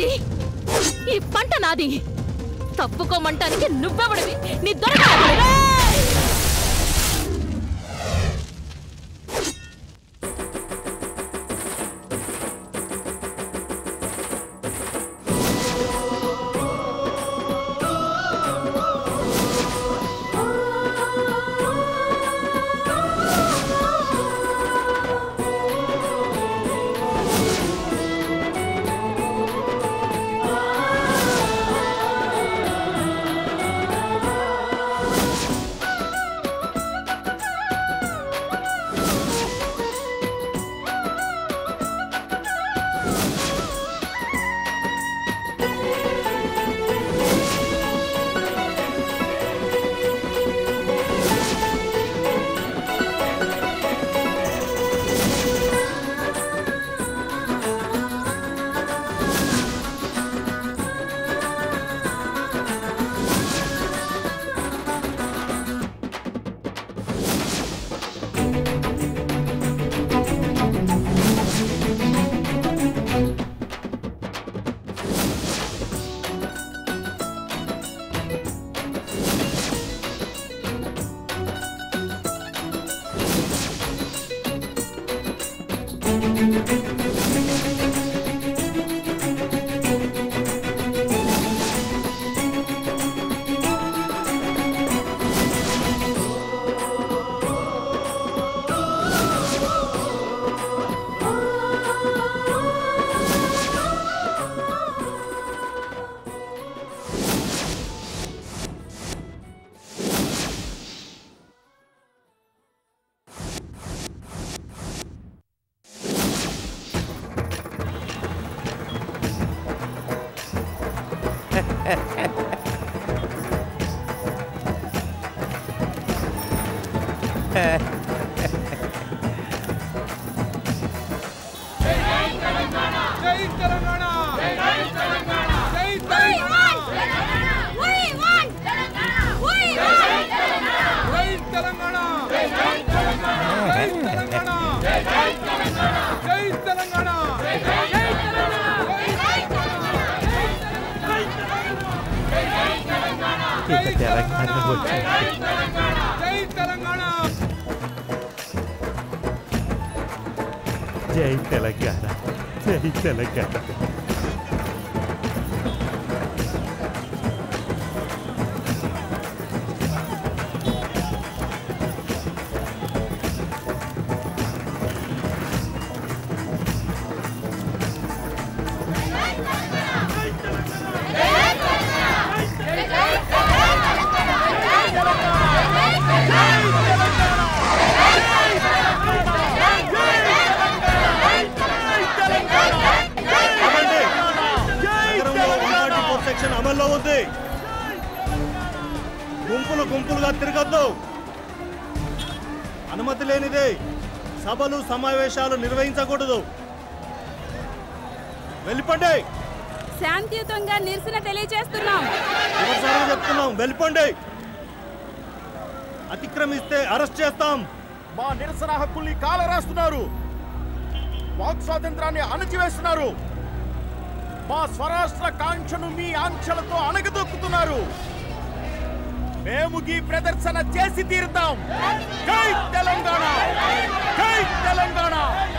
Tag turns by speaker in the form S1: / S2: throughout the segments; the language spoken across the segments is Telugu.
S1: నాది, ఈ పంట నాది. తప్పుకోమంటానికి నువ్వెవడివి? నీ దొరక
S2: జై తెలంగాణ, జై తెలంగాణ. అమల్లో ఉంది. గుంపులు గుంపులుగా తిరగద్దు. అనుమతి లేనిదే సభలు సమావేశాలు నిర్వహించకూడదు. వెళ్ళిపోండి.
S3: శాంతియుతంగా నిరసన తెలియజేస్తున్నాం.
S2: చెప్తున్నాం, వెళ్ళిపోండి. అతిక్రమిస్తే అరెస్ట్ చేస్తాం.
S4: మా నిరసన హక్కుల్ని కాలరాస్తున్నారు. వాక్ స్వాతంత్రాన్ని అణచివేస్తున్నారు. మా స్వరాష్ట్ర కాంక్షను మీ ఆంక్షలతో అణగదొక్కుతున్నారు. మేము ఈ ప్రదర్శన చేసి తీరుతాం. జై తెలంగాణ, జై తెలంగాణ.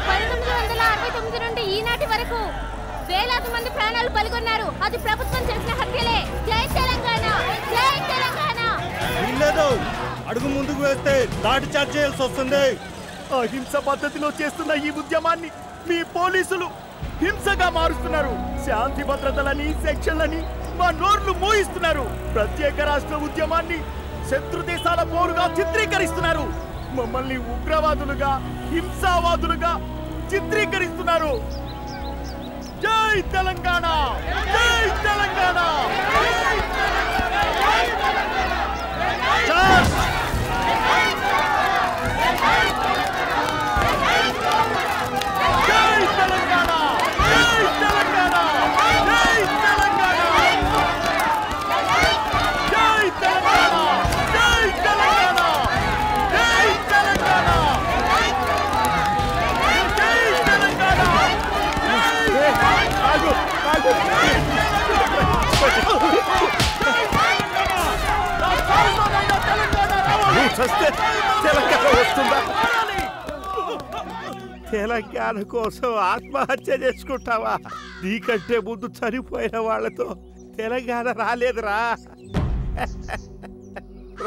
S3: 1969 నుండి ఈనాటి వరకు వేలాది మంది ప్రాణాలు బలిగొన్నారు. అది ప్రభుత్వం చేసిన హత్యలే. జై తెలంగాణ, జై తెలంగాణ.
S2: లేదు, అడుగు ముందుకు వేస్తే దాడి చార్జ్ చేయాల్సి వస్తుంది.
S4: అహింస పద్ధతిలో చేస్తున్న ఈ ఉద్యమాన్ని మీ పోలీసులు హింసగా మారుస్తున్నారు. శాంతి భద్రతలని, సెక్షన్లని మా నోర్లు మోయిస్తున్నారు. ప్రత్యేక రాష్ట్ర ఉద్యమాన్ని శత్రు దేశాల పోరుగా చిత్రీకరిస్తున్నారు. మమ్మల్ని ఉగ్రవాదులుగా, హింసావాదులుగా చిత్రీకరిస్తున్నారు. జై తెలంగాణ, జై తెలంగాణ. Go!
S5: చస్తే తెలంగాణ వస్తుందా? తెలంగాణ కోసం ఆత్మహత్య చేసుకుంటావా? నీకంటే ముందు చనిపోయిన వాళ్ళతో తెలంగాణ రాలేదురా,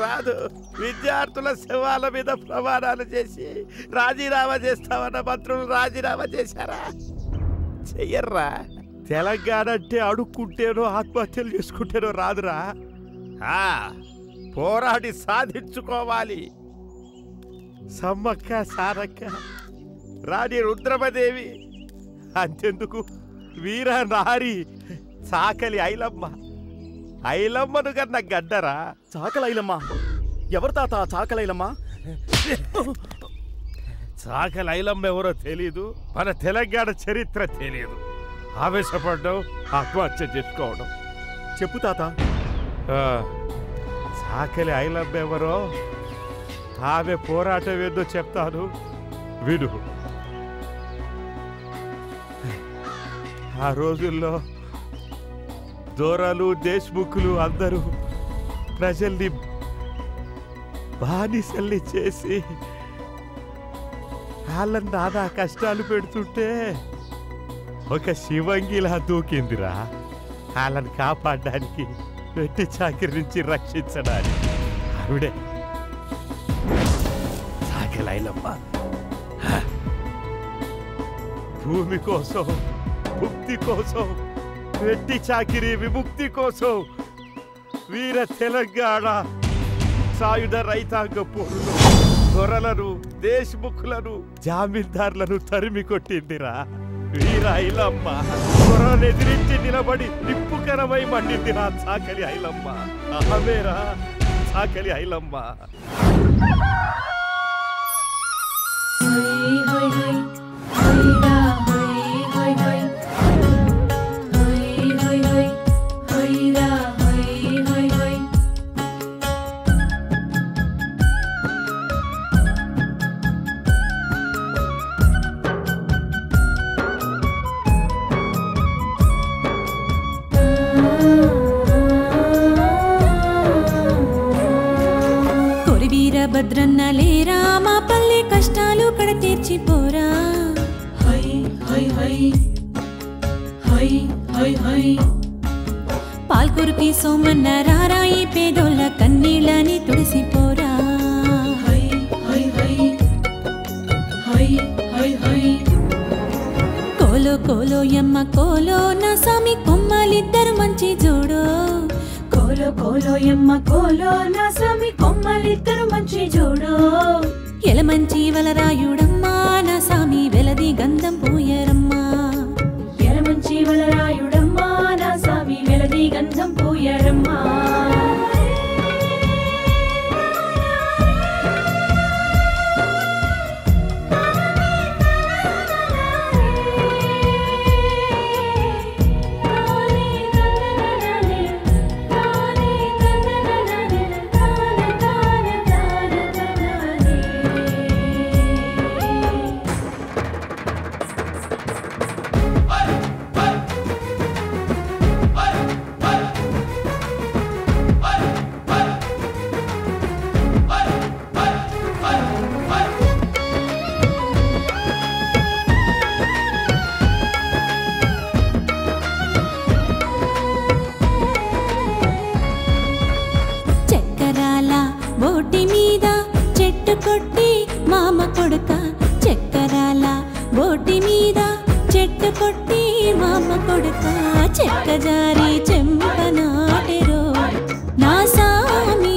S5: రాదు. విద్యార్థుల శవాల మీద ప్రమాణాలు చేసి రాజీనామా చేస్తామన్న మంత్రులు రాజీనామా చేశారా? చెయ్యర్రా. తెలంగాణ అంటే అడుక్కుంటేనో ఆత్మహత్యలు చేసుకుంటేనో రాదురా, పోరాడి సాధించుకోవాలి. సమ్మక్క సారక్క, రాణి రుద్రమదేవి, అంతెందుకు వీర నారి చాకలి ఐలమ్మ, ఐలమ్మను కన్నా గడ్డరా.
S4: చాకలైలమ్మ ఎవరు తాత? చాకలైలమ్మ
S5: చాకలి ఐలమ్మ ఎవరో తెలీదు, మన తెలంగాణ చరిత్ర తెలియదు. ఆవేశపడ్డం, ఆత్మహత్య చేసుకోవడం.
S4: చెప్పు తాత.
S5: చాకలి ఐలమ్మ ఎవరో, ఆమె పోరాటం ఏందో చెప్తాను విను. ఆ రోజుల్లో దొరలు దేశ్ముఖులు అందరూ ప్రజల్ని బానిసల్ని చేసి వాళ్ళని నానా కష్టాలు పెడుతుంటే ఒక శివంగిలా దూకిందిరా, వాళ్ళని కాపాడడానికి, వెట్టి చాకిరి నుంచి రక్షించడానికి. ఆవిడే చాకలి ఐలమ్మ. భూమి కోసం, ముక్తి కోసం, వెట్టి చాకిరి విముక్తి కోసం వీర తెలంగాణ సాయుధ రైతాంగ పోరులో దొరలను దేశ్ముఖులను జామీందార్లను తరిమి కొట్టిందిరా వీర ఐలమ్మ. దొరలను ఎదిరించి నిలబడి నిప్పుకరమై మండిందిరా చాకలి ఐలమ్మ. ఆమెరా చాకలి ఐలమ్మ.
S6: భద్రన్న లేరా, మా పల్లె కష్టాలు కడ తీర్చిపోరా. హై హై హై హై హై హై పాల్కురికి సోమన్న రారా, ఈ పేదోళ్ళ కన్నీళ్ళని తుడిసిపోరా. హై హై హై హై హై హై కోలో కోలో యమ్మ కోలో, నా సామి కొమ్మలిద్దరు మంచి జోడో. కోలో కోలో యమ్మ కోలో, నా సామి కొమ్మలిద్దరు మంచి జోడో. ఎల మంచి వలరాయుడమ్మా, నా సామి వెలది గంధం పూయరమ్మా. ఎల మంచి వలరాయుడమ్మా, నా సామి వెలది గంధం పూయరమ్మా. బోటి మీద చెట్టు కొట్టి మామ కొడుక, చక్కరాల బోటి మీద చెట్టు కొట్టి మామ కొడుక. చెక్క జారి చెంపనాటెరో, నా సామి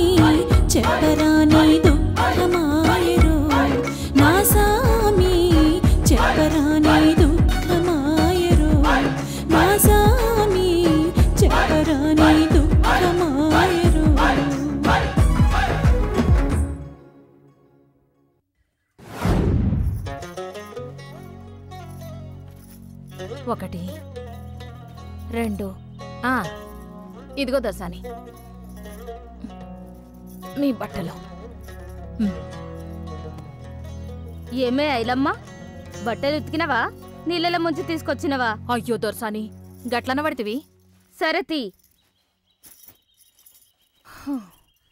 S6: చెప్పరాని దుఃఖమాయరో. నా సామి చెప్పరాని దుఃఖమాయరో. నా సామి చెప్పరాని దుఃఖమాయరో.
S1: ఒకటి, రెండు. ఇదిగో దర్శని, మీ బట్టలు.
S3: ఏమే ఐలమ్మ, బట్టలు ఉతికినవా? నీళ్ళలో ముంచి తీసుకొచ్చినవా?
S1: అయ్యో దొర్సాని, గట్లన పడితివి.
S3: సరతి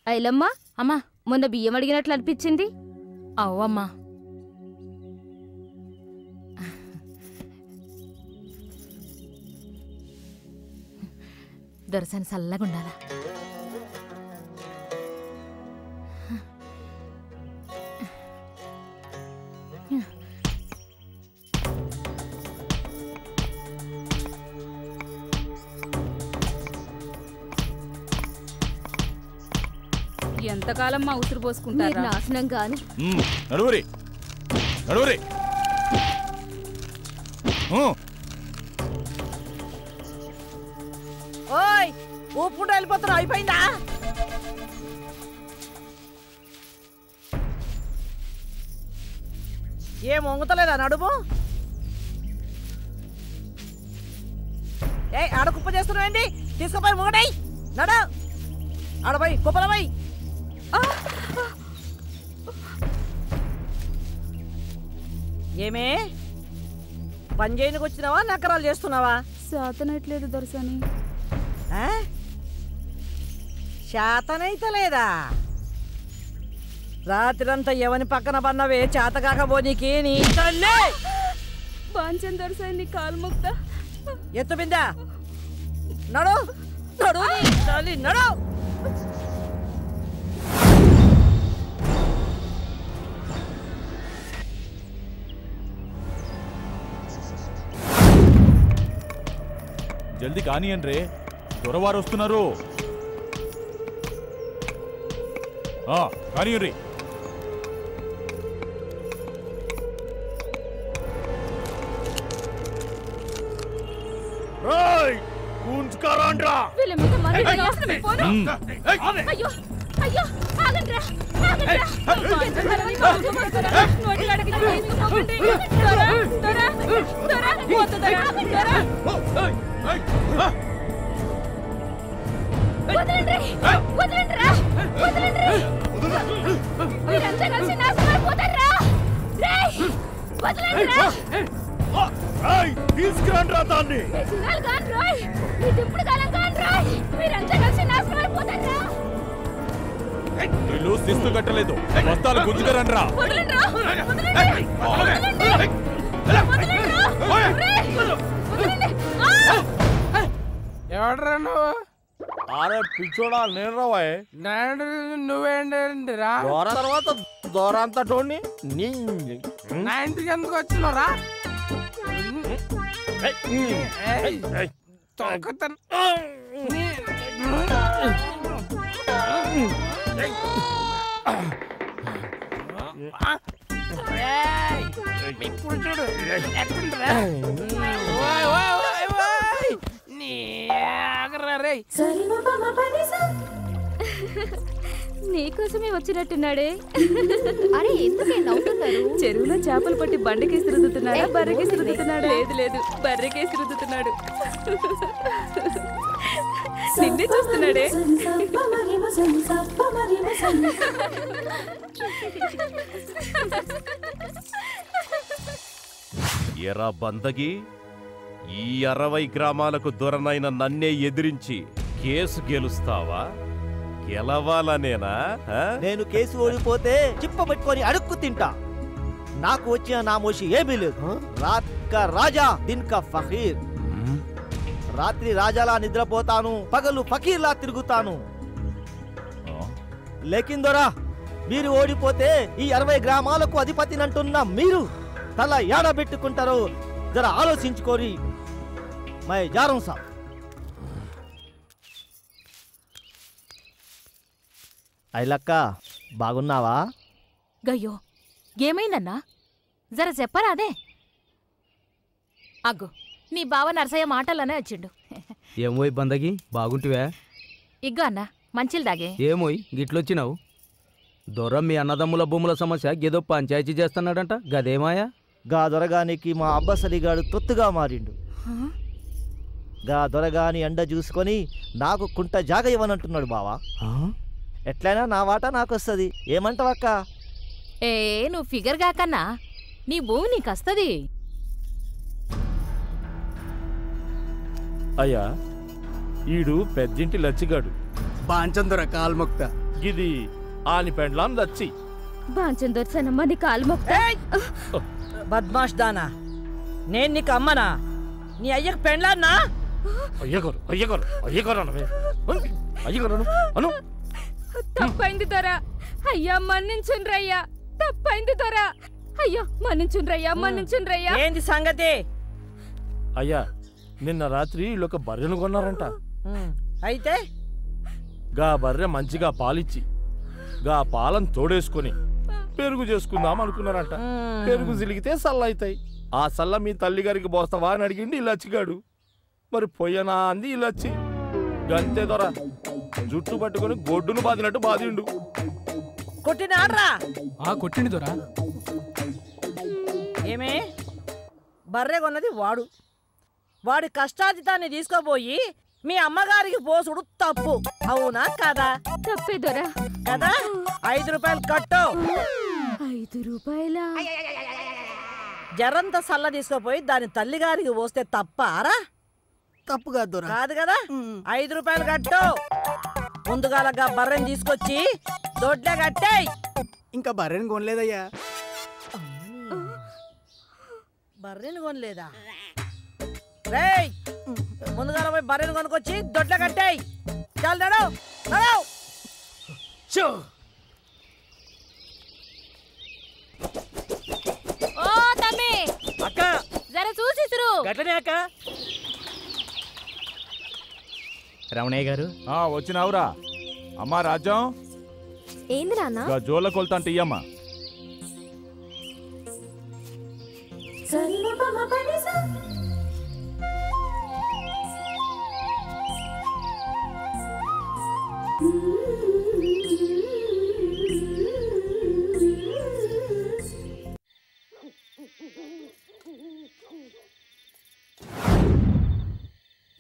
S3: ఐలమ్మ,
S1: అమ్మా
S3: మొన్న బియ్యం అడిగినట్లు అనిపించింది.
S1: అవ్వమ్మా, దొరసాని చల్లగుండాలా.
S7: ఎంతకాలం మా ఉసురు
S3: మీరు
S7: పోసుకుంటారా?
S3: నాశనం గాని
S8: నడువురి నడువురి.
S9: ఓయ్ ఊపుకుంటూ వెళ్ళిపోతున్నావు, అయిపోయిందా? ఏం వంగుతలేదా నడుము? ఏ ఆడ కుప్ప చేస్తున్నావేంటి? తీసుకుపోయి మూడై నడు, ఆడపోయి కుప్పలపై. ఏమే పని చేయనికి వచ్చినావా, నకరాలు చేస్తున్నావా?
S7: శాతనట్లేదు దొరసాని.
S9: శాతనైతలేదా? రాత్రంతా ఎవని పక్కన పన్నవే చేతకాకపో నీకే నీ తల్లి.
S7: బాంచన్ దొరసాని కాలు మొక్తా.
S9: ఎత్తు బిందా నడు నడు నీ తల్లి నడు.
S8: జల్దీ కానియండి రే, దొరవారు వస్తున్నారు. కానియండి.
S1: వీళ్ళ మీద మరీ నాశనమే పోను. అయ్యో అయ్యో, ఆగండ్రా ఆగండ్రా.
S7: ఎంతకాలం ఈ బాబు పోతారా? నోటికాడకి తీసుకుపోకండి. దొరా దొరా దొరా పోతుందరా? దొరా
S1: వదలండ్రి వదలండ్రా వదలండ్రి. మీరంతా కలిసి నాశనమైపోతారా? రేయ్ వదలండ్రా.
S2: తీసుకురండ్రా దాన్ని.
S1: మీ చిన్నాలు కాని రోయ్, మీ దింపుడు కాలం కాని రోయ్, మీరంతా కలిసి నాశనమైపోతారా?
S8: వీళ్ళు శిస్తు కట్టలేదు, బస్తాలు గుంజుకరండ్రా.
S1: వదలండ్రా వదలండి వదలండి వదలండ్రా. రేయ్ వదలండి.
S10: ఎవడరా నువ్వు?
S2: అరే పిచ్చోడా, నేను రావాయ్.
S10: నువ్వేంటిరా?
S2: దూర తర్వాత దూర అంతా టోని
S10: నా ఇంటికి ఎందుకు వచ్చినరా? ఇప్పుడు చూడు ఎట్టుంటరా? నీ ఆగరా రే.
S7: నీకోసమే వచ్చినట్టున్నాడే.
S3: అరే ఎందుకే నవ్వుతున్నారు?
S7: చెరువులో చేపలు పట్టి బండకేసి రుద్దుతున్నాడా, బర్రెకేసి రుద్దుతున్నాడా? లేదు లేదు, బర్రెకేసి రుద్దుతున్నాడు. నిన్నే చూస్తున్నాడే.
S5: ఎరా బందగి, ఈ 60 గ్రామాలకు దొరనైన నన్నే ఎదిరించి కేసు గెలుస్తావా? గెలవాలనేనా?
S11: నేను కేసు ఓడిపోతే చిప్ప పెట్టుకొని అడుక్కు తింటా. నాకు వచ్చిన నామోషి ఏమీ లేదు. రాత్ కా రాజా, దిన్ కా ఫకీర్. రాత్రి రాజాలా నిద్రపోతాను, పగలు ఫకీర్లా తిరుగుతాను. లేకిన్ దొరా, మీరు ఓడిపోతే ఈ 60 గ్రామాలకు అధిపతినంటున్న మీరు తల ఏడబెట్టుకుంటారో జర ఆలోచించుకోరి. మై జారం సాబ్. ఐలక్క, బాగున్నావా?
S1: గయ్యో ఏమైందన్నా, జర చెప్పరా? అదే అగ్గు, నీ బావ నరసయ్య మాటలనే వచ్చిండు.
S12: ఏమోయ్ బందగి, బాగుంటివా?
S1: ఇగ్గో అన్న మంచిలు దాగే.
S12: ఏమోయ్ గిట్లొచ్చినావు? దొర మీ అన్నదమ్ముల భూముల సమస్య గేదో పంచాయతీ చేస్తున్నాడంట, గదేమాయా?
S11: గా దొరగానికి మా అబ్బసలిగాడు తొత్తుగా మారిండు. గా దొరగాని ఎండ చూసుకొని నాకు కుంట జాగ ఇవ్వనంటున్నాడు బావా. ఎట్లయినా నా వాటా నాకొస్తుంది. ఏమంటావక్క?
S1: ఏ నువ్వు ఫిగర్ కాకన్నా నీ భూమి నీకస్తది.
S5: అయ్యా, ఈడు పెద్దింటి లచ్చిగాడు.
S10: బాంచందర కాల్మొక్త.
S5: ఇది
S8: ఆని పెండ్లాం దచ్చి
S3: బాంచం దొరసనమ్మ నీ కాలు మొక్క.
S9: బద్మాష్ దానా, నేను నీకు అమ్మనా? నీ అయ్యకు పెండ్లాన్నా?
S7: తప్పైంది దొర, అయ్యా మన్నించుండ్రయ్యా, తప్పైంది దొర, అయ్యో మన్నించుండ్రయ్యా, మన్నించుండ్రయ్యా.
S9: ఏంది సంగతి?
S5: అయ్యా నిన్న రాత్రి వీళ్ళొక బర్రెను కొన్నారంట.
S9: అయితే
S5: గా బర్రె మంచిగా పాలిచ్చి గా పాలను తోడేసుకొని పెరుగు చేసుకుందాం అనుకున్నారంట. పెరుగు జిలిగితే సల్ల అవుతాయి. ఆ సల్ల మీ తల్లిగారికి పోస్తావా అని అడిగిండి ఇల్లచ్చిగాడు. మరి పొయ్యనా అంది ఇల్లచ్చి. గంతే దొర జుట్టు పట్టుకొని గొడ్డును బాదినట్టు బాదిండు.
S9: కొట్టినాడ్రా?
S10: కొట్టింది దొరా.
S9: ఏమే, బర్రె కొన్నది వాడు, వాడి కష్టాజితాన్ని తీసుకోపోయి మీ అమ్మగారికి పోసుడు తప్పు, అవునా కదా?
S3: తప్పే దొర
S9: కదా. 5 రూపాయలు కట్టు.
S3: 5 రూపాయల?
S9: జరంత సల్ల తీసుకుపోయి దాని తల్లిగారికి పోస్తే తప్పారా?
S13: తప్పు కాదు దొర.
S9: కాదు కదా. 5 రూపాయలు కట్టు. ముందుగాలగా బర్రెని తీసుకొచ్చి దొడ్లే కట్టేయ్.
S13: ఇంకా బర్రెని కొనలేదయ్యా.
S9: బర్రెని కొనలేదా? రేయ్, ముందుగా పోయి బర్రెని కొనుక్కొచ్చి దొడ్లే కట్టేయ్. చాలు నడు నడు.
S1: ఓ తమ్మి
S11: అక్క
S1: జర చూసిసురు.
S11: గట్లనే అక్క.
S12: రమణయ్య గారు
S8: వచ్చినావురా? అమ్మా రాజ్యం,
S3: ఏంది నాన్న?
S8: జోల కొలుతాంటే ఇయ్యమ్మా.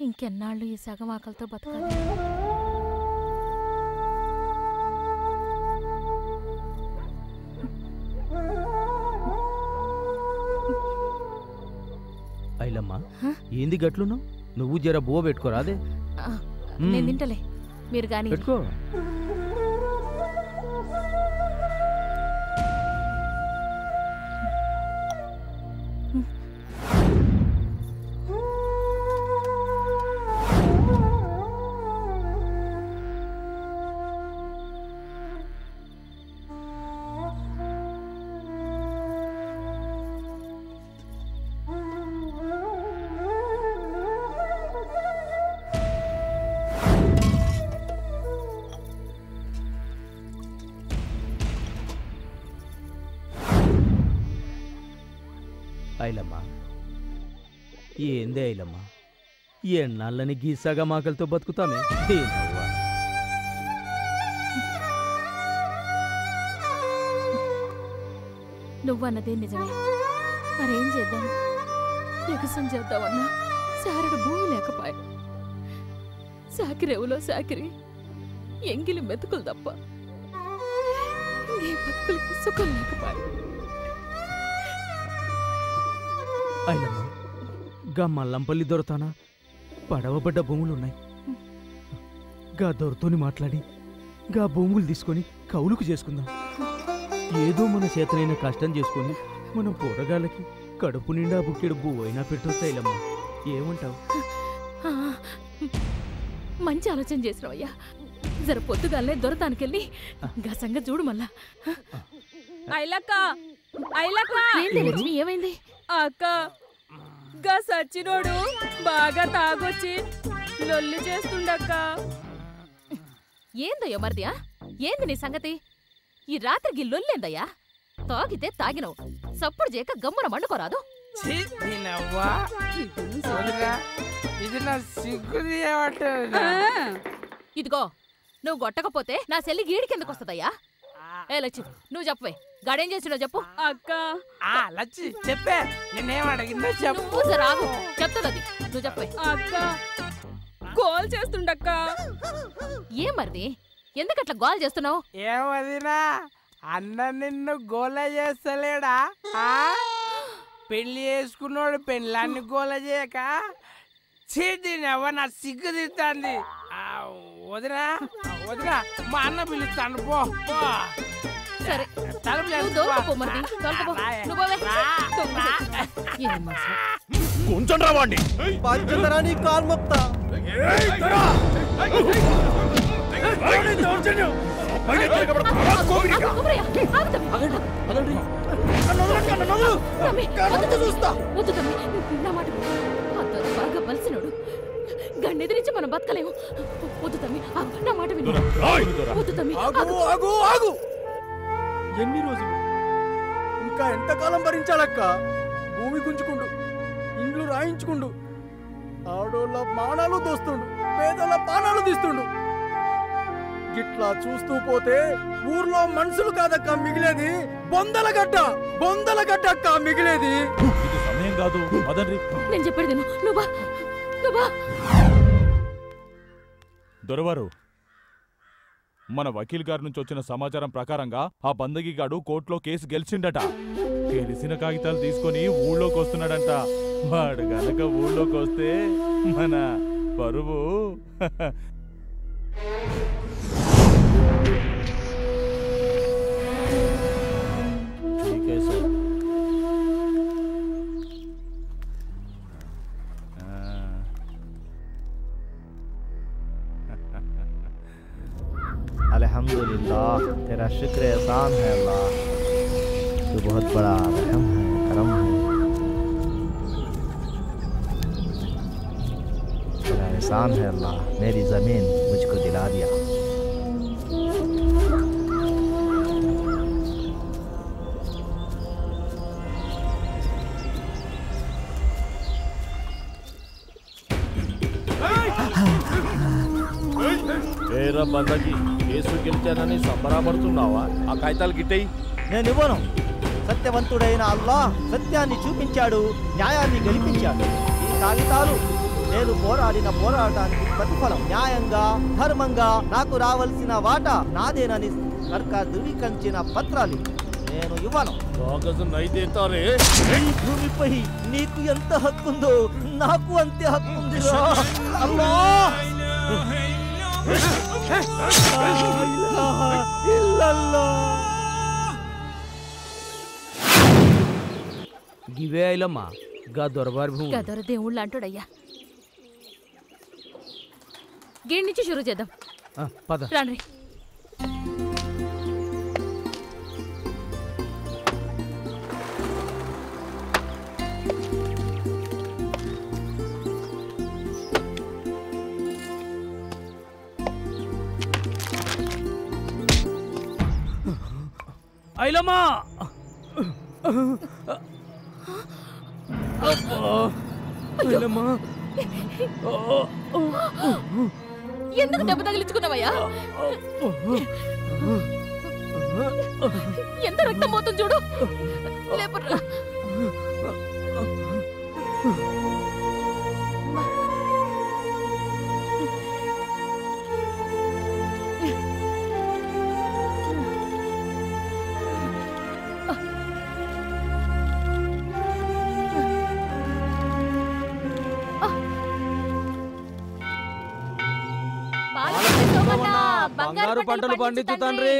S1: ఇంకెన్నాళ్ళు ఈ సగం ఆకలితో బతకాలి?
S12: ఐలమ్మా, ఏంది గట్లున్నావు? నువ్వు జర బువ్వ పెట్టుకోరా. అదే
S1: నేను తింటలే, మీరు గాని
S12: పెట్టుకో. ఐలమ్మా, ఏందే ఐలమ్మా, ఎన్నాళ్ళని గీసాగా మాకలతో బతుకుతామే.
S1: నువ్వన్నదే నిజమే. మరేం చేద్దాం? ఎగసం చేద్దామన్నా సారడు భూమి లేకపాయ. సాకిరేవులో సాకిరి, ఎంగిలి మెతుకులు తప్ప ఈ బతుకులకి సుఖం లేకపాయ.
S12: ఐలమ్మా, గా మల్లంపల్లి దొరతానా పడవబడ్డ భూములున్నాయి. గా దొరతోని మాట్లాడి గా భూములు తీసుకొని కౌలుకు చేసుకుందాం. ఏదో మన చేతనైన కష్టం చేసుకొని మనం పోరగాళ్ళకి కడుపు నిండా బుక్కెడు బువ్వైనా పెట్టొచ్చు. ఐలమ్మా, ఏమంటావు?
S1: మంచి ఆలోచన చేసినవయ్యా. జర పొద్దుగాలనే దొరతానికెళ్ళి గసంగా చూడు మళ్ళా.
S7: ఐలక్క, ఐలక్క,
S1: ఏంటి లక్ష్మి, ఏమైంది?
S7: అక్క, గా సచ్చినోడు బాగా తాగొచ్చి లొల్లి చేస్తుండక్క.
S1: ఏందయ్యో మరిదియా, ఏంది నీ సంగతి? ఈ రాత్రికి లొల్లేందయ్యా? తాగితే తాగినవు, సప్పుడు చేయక గమ్మున మండుకోరాదు.
S10: ఇది నా సిగ్గు.
S1: ఇదిగో, నువ్వు కొట్టకపోతే నా సెల్లి గీడి కిందకు వస్తుందయ్యా. ఏ లచ్చి, నువ్వు చెప్పవే, గాడేం చేసినావు చెప్పు.
S7: అక్క
S10: లచ్చి చెప్పే, నేనేం అడిగిందో చెప్పు.
S1: నువ్వు రాగు, చెప్తుంది. నువ్వు చెప్పవే.
S7: అక్క గోల్ చేస్తుండక్క.
S1: ఏం మరిది, ఎందుకట్లా గోల్ చేస్తున్నావు?
S10: ఏమదినా, అన్న నిన్ను గోల చేస్తలేడా? పెళ్లి చేసుకున్నాడు పెళ్ళాన్ని గోల చేయక చీటినవ్వ నా సిగ్గు తిత్తాంది. వదినా వదినా మా అన్న పిలుస్తాను పో పో.
S1: సరే
S10: తలుపు
S1: నువ్వు దొరకపో మరి దొరకపో నువ్వు
S5: కొంచెం రావండి
S11: పంచదరాని కాల్మొక్తా
S1: వద్దు తమ్మి నా మాట అతను బాగా బలిసినోడు గండి ఎదిరించి మనం బతకలేము వద్దు తమ్మి నా మాట విను వద్దు తమ్మి
S13: ఆగు ఎన్ని రోజులు ఇంకా ఎంతకాలం భరించాలక్క భూమి గుంజుకుండు ఇండ్లు రాయించుకుండు ఆడోళ్ళ మానాలు దోస్తుండు పేదల పానాలు తీస్తుండు ఇట్లా చూస్తూ పోతే ఊర్లో మనుషులు కాదక్క మిగిలేది బొందల గడ్డ అక్క మిగిలేది.
S8: ఇది సమయం కాదు మదన్రి.
S1: నేను చెప్పేది నువ్వా
S8: దొరవారు, మన వకీల్ గారి నుంచి వచ్చిన సమాచారం ప్రకారంగా ఆ బందగిగాడు కోర్టులో కేసు గెలిచిండట. గెలిచిన కాగితాలు తీసుకొని ఊళ్ళోకి వస్తున్నాడంట. వాడు గనక ఊళ్ళోకి వస్తే మన పరువు
S11: अल्हम्दुलिल्लाह, तेरा शुक्र एहसान है अल्लाह, तू बहुत बड़ा रहम है, करम है। तेरा एहसान है अल्लाह, मेरी ज़मीन मुझको दिला दिया।
S5: ఏరా బందకి కేసు గెలిచానని సంబరపడుతున్నావా? ఆ కాగితాలు గిట్టయి.
S11: నేను ఇవ్వను. సత్యవంతుడైన అల్లాహ్ సత్యాన్ని చూపించాడు, న్యాయాన్ని గెలిపించాడు. ఈ కాగితాలు నేను పోరాడిన పోరాటానికి ప్రతిఫలం. న్యాయంగా ధర్మంగా నాకు రావాల్సిన వాటా నాదేనని సర్కార్ ధృవీకరించిన పత్రాలు. నేను ఇవ్వను. ఈ భూమిపై నీకు ఎంత హక్కుందో నాకు అంతే హక్కుంది.
S12: గివే ఐలమ్మా గా దొరబారి భూమి.
S1: గదొర దేవుళ్ళు అంటాడయ్యా. గేడి నుంచి షురూ చేద్దాం.
S12: పద
S1: రాండి.
S12: ఐలమ్మా
S1: ఎందుకు దెబ్బ తగిలించుకున్నావయ్యా? ఎంత రక్తం పోతుంది చూడు. లేపరా.
S12: బంగారు పంటలు పండించు తండ్రి.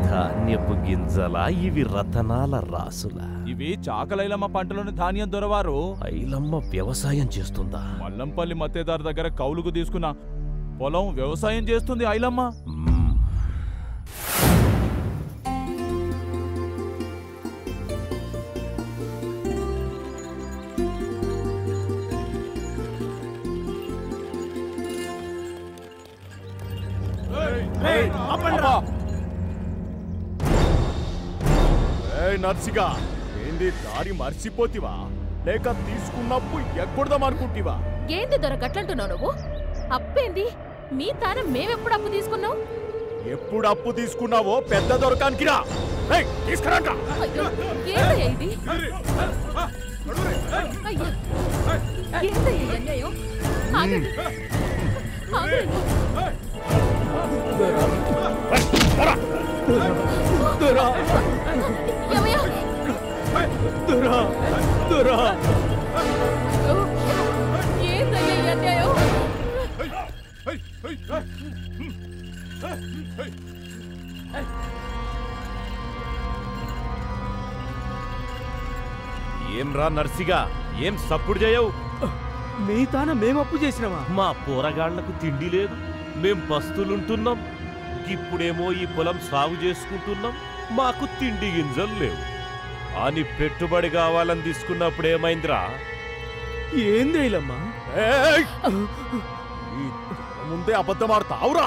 S5: ధాన్యపు గింజల, ఇవి రతనాల రాసుల.
S8: ఇవి చాకలైలమ్మ పంటలోని ధాన్యం దొరవారు.
S5: ఐలమ్మ వ్యవసాయం చేస్తుందా?
S8: మల్లంపల్లి మత్తేదారు దగ్గర కౌలుకు తీసుకున్న పొలం వ్యవసాయం చేస్తుంది ఐలమ్మ.
S5: నర్సిగా ఏంది దారి మర్చిపోతివా? లేక తీసుకున్నప్పు ఎగ్గొడదామనుకుంటివా?
S1: ఏంది దొర గట్లంటున్నావు నువ్వు? అప్పేంది? మీ తాన మేమెప్పుడు అప్పు తీసుకున్నావు?
S5: ఎప్పుడు అప్పు తీసుకున్నావో పెద్ద దొరకానికి రా. తీసుకురాక.
S1: ఏందయ్యా ఇది? అయ్యా ఏందయ్యా అన్యాయం? ఆగండి. ఆగండి. ఏమయ్యా? ఏందయ్యా ఈ అన్యాయం?
S5: ఏం రా నర్సిగా, ఏం సప్పుడు చేయవు?
S12: మీ తాన మేమప్పు చేసినావా?
S14: మా పోరగాళ్లకు తిండి లేదు, మేం బస్తులుంటున్నాం. ఇప్పుడేమో ఈ పొలం సాగు చేసుకుంటున్నాం, మాకు తిండి గింజలు లేవు అని పెట్టుబడి కావాలని తీసుకున్నప్పుడు ఏమైందిరా?
S12: ఏంది ఐలమ్మా?
S4: ముందే అబద్ధమాడతావురా?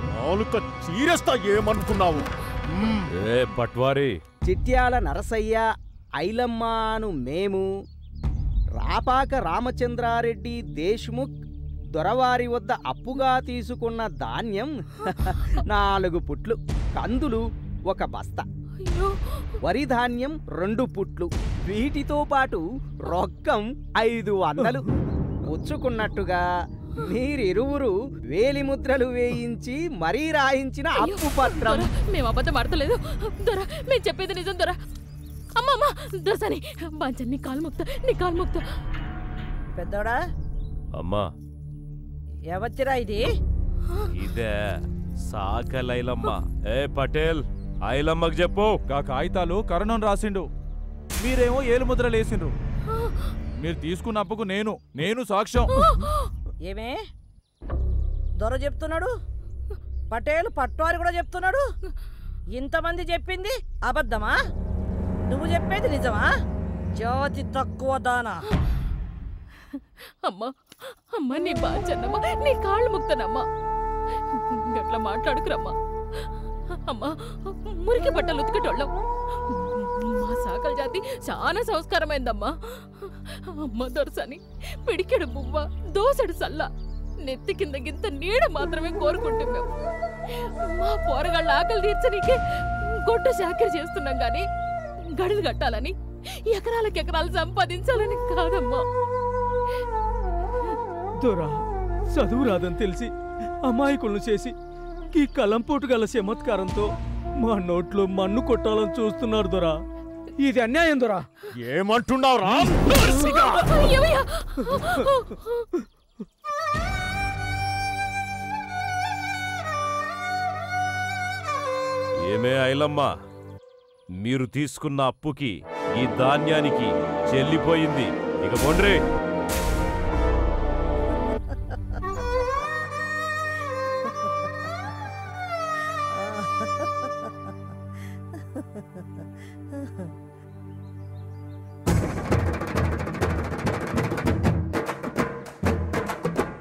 S4: నాలుక చీరేస్తా. ఏమనుకున్నావు?
S14: ఏ పట్వారి,
S15: చిట్యాల నరసయ్య, ఐలమ్మాను మేము రాపాక రామచంద్రారెడ్డి దేశ్ముఖ్ దొరవారి వద్ద అప్పుగా తీసుకున్న ధాన్యం 4 పుట్లు, కందులు 1 బస్తా, వరి ధాన్యం 2 పుట్లు, వీటితో పాటు రొక్కం 500 పుచ్చుకున్నట్టుగా మీరిరువురు వేలిముద్రలు వేయించి మరీ రాయించిన అప్పు పత్రం.
S1: మేము అబద్ధం ఆడతలేదు దొర, మేము చెప్పేది నిజం దొర. అమ్మమ్మ దొరసాని బాంచన్, నీ కాలు ముక్త.
S9: పెద్దోడా
S14: అమ్మా
S9: ఎవచ్చిరా ఇది?
S14: ఇదే సాకలైలమ్మ. ఏ పటేల్, ఐలమ్మకు చెప్పు.
S8: కాగితాలు కరణం రాసిండు, మీరేమో ఏలుముద్రలేసిండ్రు. మీరు తీసుకున్న అప్పుకు నేను సాక్ష్యం.
S9: ఏమే దొర చెప్తున్నాడు, పటేల్ పట్వారి కూడా చెప్తున్నాడు. ఇంతమంది చెప్పింది అబద్ధమా? నువ్వు చెప్పేది నిజమా? జాతి తక్కువ దానా.
S1: అమ్మా నీ బాంచన్నమ్మా, నీ కాళ్ళు ముక్తనమ్మా, గట్లా మాట్లాడుకురమ్మా. అమ్మా మురికి బట్టలు ఉతికేటోళ్ళం, మా సాకల జాతి చాలా సంస్కారమైందమ్మా. అమ్మ దొరసని పిడికెడు బువ్వ, దోసెడు సల్ల, నెత్తి కింద గింత నీడ మాత్రమే కోరుకుంటాం మేము. మా పోరగాళ్ళ ఆకలి తీర్చనీకే గొడ్డ చాకరీ చేస్తున్నాం గాని గడులు కట్టాలని, ఎకరాలు సంపాదించాలని కాదమ్మా.
S12: దొరా చదువు రాదని తెలిసి అమాయకులను చేసి ఈ కలంపోటు గల చమత్కారంతో మా నోట్లో మన్ను కొట్టాలని చూస్తున్నారు దొరా. ఇది అన్యాయం దొరా.
S4: ఏమంటున్నావురా?
S14: ఏమే ఐలమ్మ, మీరు తీసుకున్న అప్పుకి ఈ ధాన్యానికి చెల్లిపోయింది. ఇక బొండ్రే.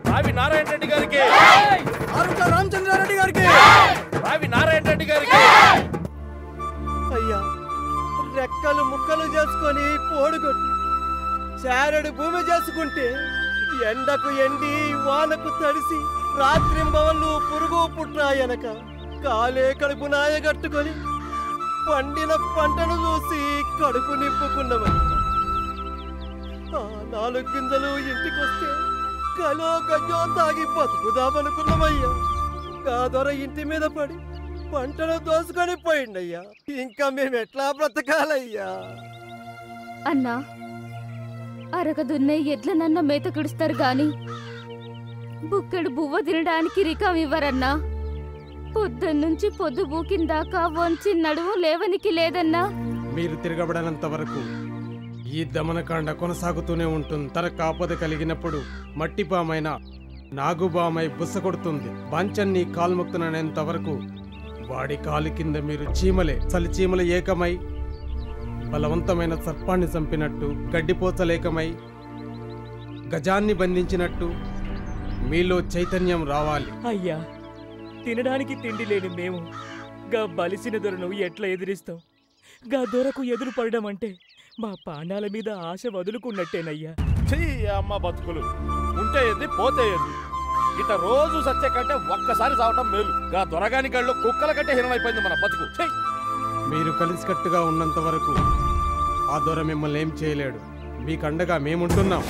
S5: రావి నారాయణ రెడ్డి గారికి,
S13: రామచంద్రారెడ్డి గారికి,
S5: రావి నారాయణ రెడ్డి గారికి.
S13: అయ్యా, రెక్కలు ముక్కలు చేసుకొని పోడుగొట్టి చారెడు భూమి చేసుకుంటే ఎండకు ఎండి వానకు తడిసి రాత్రింబవళ్ళు పురుగు పుట్రాయనక కాలే కడుపు నాయగట్టుకొని పండిన పంటను చూసి కడుపు నింపుకున్నవని ఆ 4 గింజలు ఇంటికొస్తే కలో గంజో తాగి బతుకుదామనుకున్నామయ్యా. కాదొర ఇంటి మీద పడి పంటను దోసుకొని పోయిండయ్యా. ఇంకా మేము ఎట్లా బ్రతకాలయ్యా?
S3: అన్నా, అరక దున్నే ఎడ్లనన్న మేత కుడుస్తారు గాని బుక్కెడు బువ్వ తినడానికి రికం ఇవ్వరన్నా. పొద్దున్నుంచి పొద్దు బూకిందాకా వంచి నడుము లేవనికి లేదన్నా.
S16: మీరు తిరగబడనంత వరకు ఈ దమనకాండ కొనసాగుతూనే ఉంటుంది. తనకు ఆపద కలిగినప్పుడు మట్టిపామైన నాగుబామై బుస్స కొడుతుంది. బాంచన్ని కాల్ముక్తననేంత వరకు వాడి కాలి కింద మీరు చలిచీమలు ఏకమై బలవంతమైన సర్పాన్ని చంపినట్టు, గడ్డిపోచలేకమై గజాన్ని బంధించినట్టు మీలో చైతన్యం రావాలి.
S12: అయ్యా, తినడానికి తిండి లేని మేము గా బలిసిన దొరను ఎట్లా ఎదిరిస్తాం? గా దొరకు ఎదురు పడడం అంటే మా పాండాల మీద ఆశ వదులుకున్నట్టేనయ్యా.
S5: అమ్మ బతుకులు ఉంటే ఏంది, పోతే ఏంది? ఇట రోజు సత్య కంటే ఒక్కసారి చావటం మేలు. గా దొరగాని గళ్ళు కుక్కల కంటే హీనమైపోయింది మన బతుకు.
S16: మీరు కలిసికట్టుగా ఉన్నంత వరకు ఆ దొర మిమ్మల్ని ఏం చేయలేడు. మీకు అండగా మేముంటున్నాం.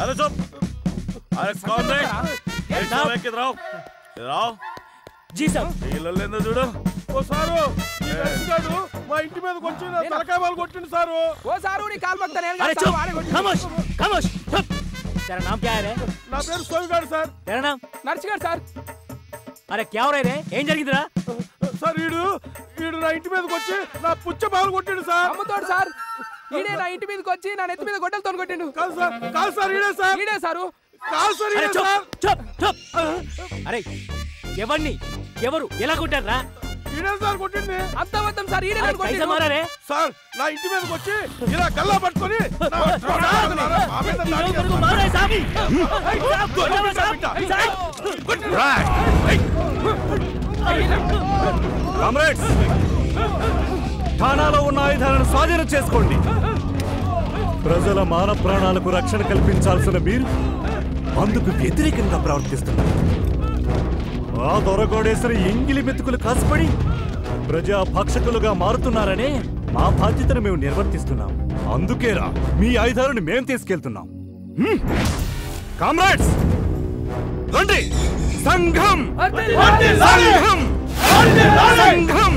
S5: अरे चुप अरे कौन है इधर आओ
S12: जी साहब
S5: వీళ్ళేందో చూడు
S12: ఓ సారు ఈ వెంకటాడు మా ఇంటి మీదకి వచ్చి నా తలకాయ బాల్ కొట్టిండు సారు
S10: ఓ సారు నీ కాల్ మొత్తం నేను
S12: अरे चुप खामोश खामोश चुप तेरा नाम क्या है रे
S5: నా పేరు సోయిగాడు సార్
S12: तेरा नाम
S10: నర్సిగాడు సార్
S12: अरे क्या हो रहा है रे ఏం జరిగిందిరా
S5: సార్ వీడు నా ఇంటి మీదకి వచ్చి నా పుచ్చ బాల్ కొట్టిండు సార్
S10: అమ్మతోడు సార్ ఈడే నా ఇంటి మీదకి వచ్చి నా నెత్తి మీద గొడ్డలతో కొట్టిండు
S5: కాదు సార్ ఈడే సారు కాదు సార్
S12: अरे
S5: ఈడే
S12: चुप
S5: సార్
S12: चुप चुप अरे ఎవరిని ఎవరు ఎలా కొట్టారా
S5: ఈడే సార్ కొట్టింది
S10: అంత అబద్ధం సార్ ఈడే నన్ను
S12: कैसे
S10: కొట్టిండు
S12: मारा रे
S5: సార్ నా ఇంటి మీదకి వచ్చి ఇలా గల్లా పట్టుకొని
S12: मारा है साहब
S2: కామ్రేడ్స్ ఠాణాలో ఉన్న ఆయుధాలను స్వాధీనం చేసుకోండి ప్రజల మాన ప్రాణాలకు రక్షణ కల్పించాల్సిన మీరు అందుకు వ్యతిరేకంగా ప్రవర్తిస్తున్నారు ఆ దొరగోడేశ్వరి ఎంగిలి మెతుకులు కాసుపడి ప్రజా భక్షకులుగా మారుతున్నారనే మా బాధ్యతను మేము నిర్వర్తిస్తున్నాం అందుకేరా మీ ఆయుధాలను మేము తీసుకెళ్తున్నాం కామ్రేడ్స్ రండి సంఘం సంఘం సంఘం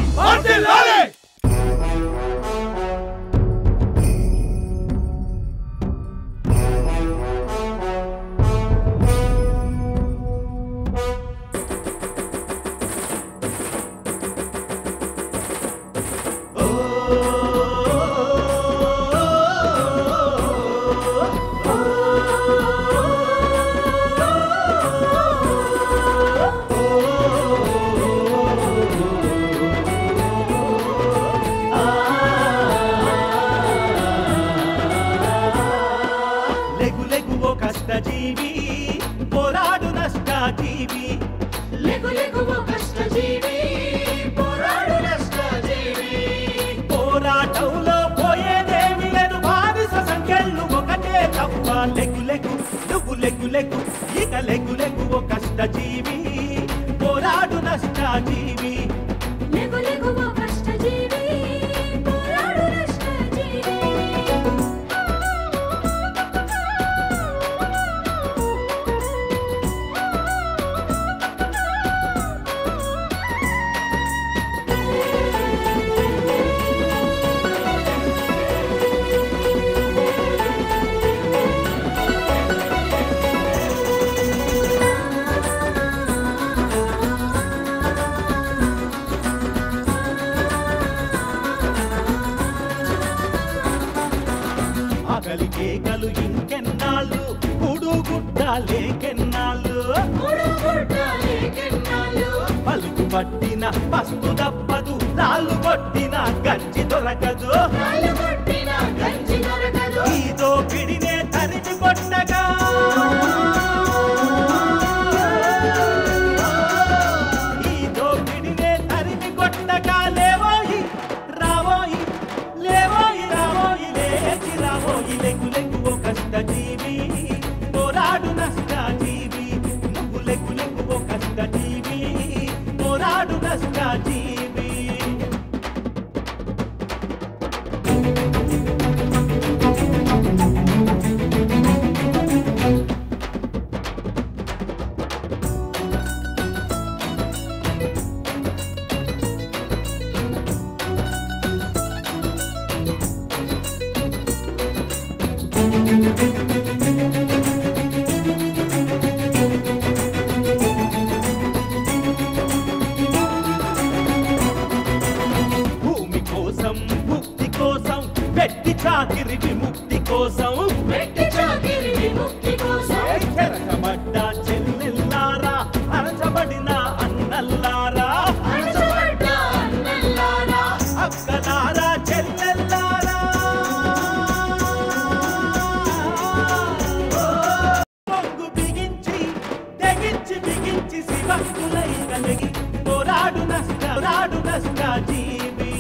S17: పట్టిన పస్తు తప్పదు రాళ్ళు కొట్టిన గంజి దొరకదు ఈ దోపిడినే తరిమి కొట్టగా ఈ దోపిడినే తరిమి కొట్టగా లేవోయి రావోయి లేవోయి రావోయి లేచి రావోయి లెగ్గు లెగ్గు ఓ కష్ట జీవి పోరాడు నష్ట జీవి నువ్వు లెగ్గు లెగ్గు ఓ కష్ట జీవి పోరాడు నష్ట జీవి భూమి కోసం ముక్తి కోసం వెట్టి చాకిరి విముక్తి కోసం చెరకబడ్డ చెల్లెల్లారా అరచబడిన అన్నల్లారా అక్కలారా చెల్లెల్లారా పొంగు బిగించి తెగించి బిగించి శివక్కులై కలిగి పోరాడు నష్ట జీవి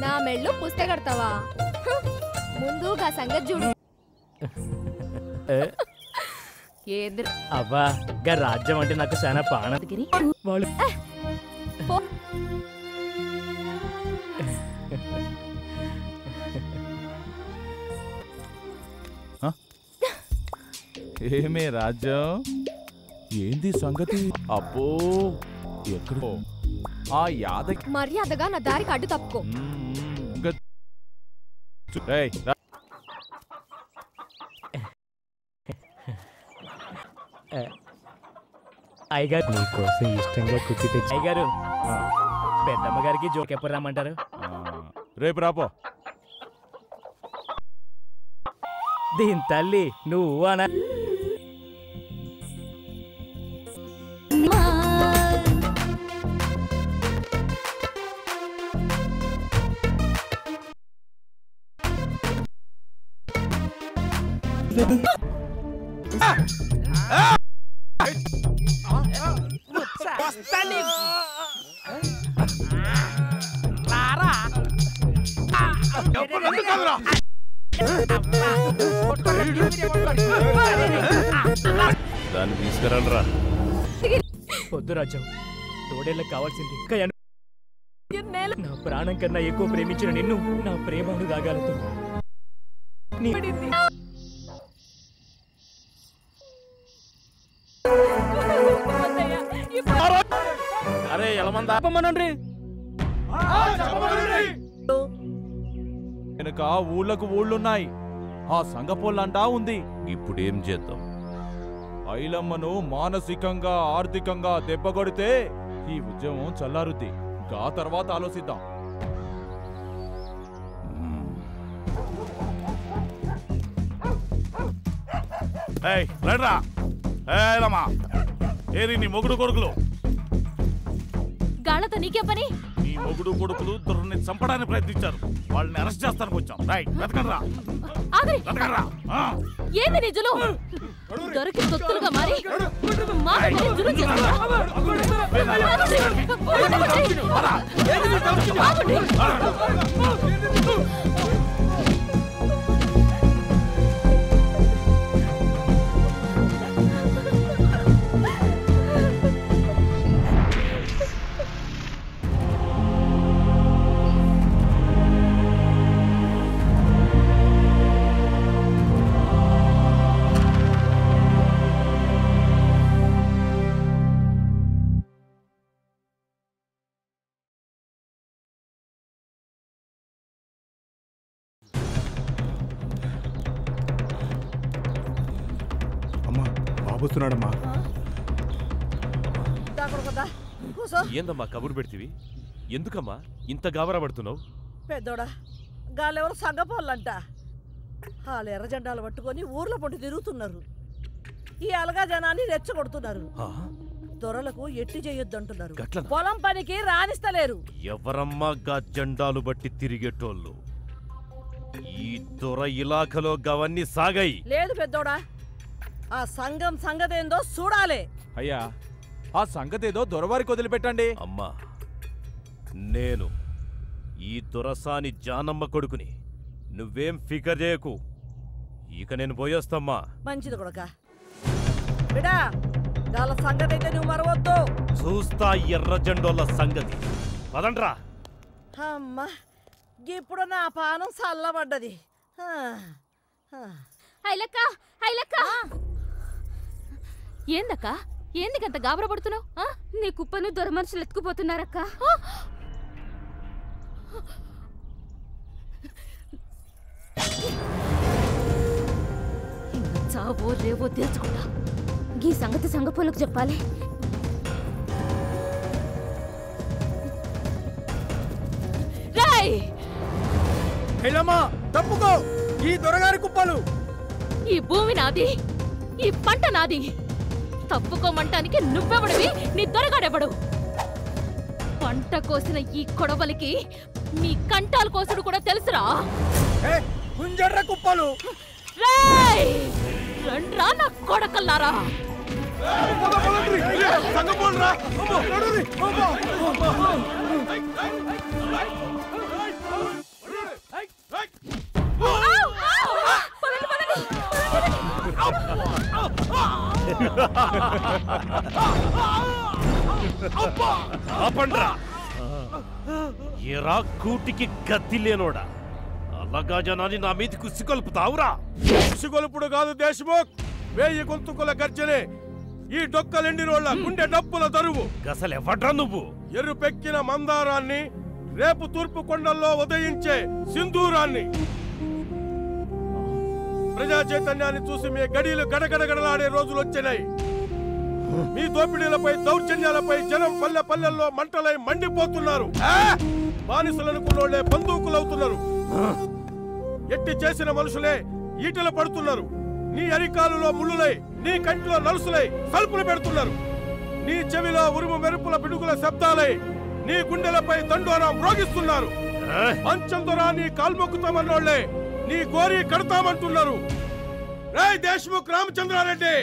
S3: నా మెళ్ళు పుస్తకడతావా ముందుగా సంగతి చూడు.
S12: అవ్వా గా రాజ్యం అంటే నాకు చాలా ప్రాణం. వాళ్ళు
S8: ఏమే రాజ్యం ఏంది సంగతి? అబ్బో ఎక్కడో ఆ యాదకి
S3: మర్యాదగా నా దారికి అడ్డు తప్పుకో.
S12: అయ్యగారు నీకోసం ఇష్టంగా కుర్చీ తెచ్చి అయ్యగారు పెద్దమ్మ గారికి జోక్ ఎప్పుడు రమ్మంటారు?
S8: రేపు రాపో.
S12: దీని తల్లి నువ్వు అనా
S14: దాన్ని తీసుకురండ్రా.
S12: పొద్దు రాజ్యం తోడేళ్ళకి కావాల్సింది నా ప్రాణం కన్నా ఎక్కువ ప్రేమించిన నిన్ను నా ప్రేమను దాగాలతో
S5: అరే ఎలమందా
S8: వెనక ఊళ్ళకు ఊళ్ళున్నాయి. ఆ సంగపోళ్ళంటా ఉంది.
S14: ఇప్పుడేం చేద్దాం?
S8: ఐలమ్మను మానసికంగా ఆర్థికంగా దెబ్బకొడితే ఈ ఉద్యమం చల్లారుద్ది. గా తర్వాత ఆలోచిద్దాం.
S5: ఏరి నీ మొగుడు కొడుకులు
S1: గాళ్ళతో నీకే పని?
S5: నీ మొగుడు కొడుకులు దొరని చంపడానికి ప్రయత్నించారు. వాళ్ళని అరెస్ట్ చేస్తానికి వచ్చాం. రైట్ వెతకండ్రా.
S1: ఏంది నిజులు దొరికి తొత్తులుగా మారి మా మీద జులుం చేస్తున్నావా?
S2: వస్తున్నాడమ్మా.
S14: ఏందమ్మా కబురు పెడితివి? ఎందుకమ్మా ఇంత గాబరా పడుతున్నావు?
S9: పెద్దోడా గాలెవరు సంగపోళ్ళంట. వాళ్ళు ఎర్ర జెండాలు పట్టుకొని ఊర్లో పొంటి తిరుగుతున్నారు. ఈ అలగా జనాన్ని రెచ్చగొడుతున్నారు. దొరలకు ఎట్టి చేయొద్దు అంటున్నారు. పొలం పనికి రాణిస్తలేరు.
S14: ఎవరమ్మా గా జెండాలు బట్టి తిరిగేటోళ్ళు? ఈ దొర ఇలాఖలో గవన్నీ సాగాయి.
S9: లేదు పెద్దోడా, ఆ సంఘం సంగతేందో చూడాలి.
S8: అయ్యా ఆ సంగతేదో దొరవారికి వదిలిపెట్టండి.
S14: అమ్మా నేను ఈ దొరసాని జానమ్మ కొడుకుని. నువ్వేం ఫికర్ చేయకు. ఇక నేను పోయేస్తమ్మా.
S9: మంచిది కొడక. బిడా గాల సంగతైతే నువ్వు మరవద్దు.
S14: చూస్తా ఎర్ర జెండోళ్ళ సంగతి. పదండ్రా.
S9: అమ్మా ఇప్పుడు నా పానం చల్లబడ్డది.
S1: ఏందక్క ఎందుకంత గాబరా పడుతున్నావు?
S3: నీ కుప్పను దొర మనుషులు ఎత్తుకుపోతున్నారక్క.
S1: చావో రేవో తెలుసుకుంటా.
S3: ఈ సంగతి సంగపోలకు చెప్పాలి.
S12: తప్పుకో. ఈ దొరగారి కుప్పలు.
S1: ఈ భూమి నాది, ఈ పంట నాది. తప్పుకోమంటానికి నువ్వెవడివి? నీ దొరగాడెవడు? పంట కోసిన ఈ కొడవలికి నీ కంటాలు కోసుడు కూడా తెలుసురా?
S12: గుంజర్ర కుప్పలు.
S1: రండ్రా నా కొడకల్లారా.
S14: ఆపండ్రా ఎరా కూటికి గతి లేనోడా అలాగా జనాన్ని నా మీద కుసిగొలుపుతావురా
S5: కుసిగొలుపుడు కాదు దేశ్ముఖ్ 1000 గొంతుకుల గర్జనే ఈ డొక్కలెండి రోళ్ళ గుండె డప్పుల దరువు
S14: గసలెవడ్రా నువ్వు
S5: ఎరుపెక్కిన మందారాన్ని రేపు తూర్పు కొండల్లో ఉదయించే సింధూరాన్ని ప్రజా చైతన్యాన్ని చూసి మీ గడియలు గడగడగడలాడే రోజులు వచ్చాయి మీ దోపిడీలపై దౌర్జన్యాలపై జనం పల్లె పల్లెల్లో మంటలై మండిపోతున్నారు బానిసలనుకున్నోళ్లే బందూకులవుతున్నారు ఎట్టి చేసిన మనుషులే ఈటలు పడుతున్నారు నీ అరికాలులో ముళ్ళులై నీ కంటిలో నలుసులై సల్పులు పెడుతున్నారు నీ చెవిలో ఉరుము మెరుపుల పిడుగుల శబ్దాలై నీ గుండెలపై దండోరా మ్రోగిస్తున్నారు మంచం దొరా నీ కాల్మొక్కుతామన్నోళ్లే నీ గోరి కడతామంటున్నారు రేయ్ దేశ్ముఖ్ రామచంద్రారెడ్డి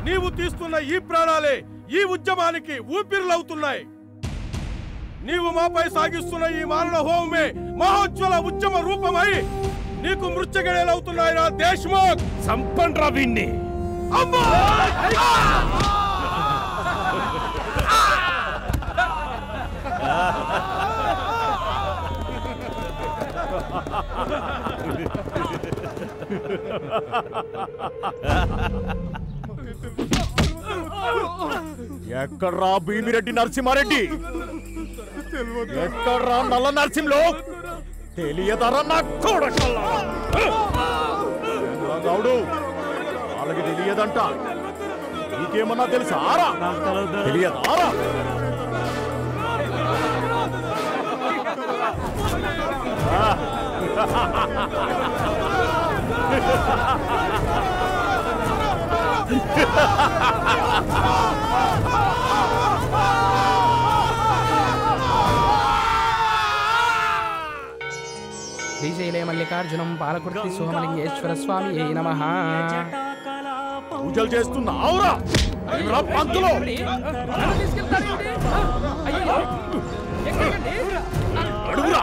S5: నీవు తీస్తున్న ఈ ప్రాణాలే ఈ ఉద్యమానికి ఊపిరులవుతున్నాయి నీవు మాపై సాగిస్తున్న ఈ మారణ హోమమే మహోజ్వల ఉద్యమ రూపమై నీకు మృత్యుగడేలవుతున్నాయిరా దేశ్ముఖ్
S14: సంపండ్రా వీణ్ణి
S5: అమ్మా
S4: ఎక్కడ్రా భీమిరెడ్డి నరసింహారెడ్డి ఎక్కడ్రా నల్ల నరసింహలో తెలియదరా నా కొడకల్లా గౌడు వాళ్ళకి తెలియదంట నీకేమన్నా తెలుసా ఆరా తెలియదారా
S10: శ్రీశైలే మల్లికార్జునం పాలకుర్తి సోమలింగేశ్వర స్వామి నమః.
S4: పూజలు చేస్తున్నావురా పంతులు అడుగురా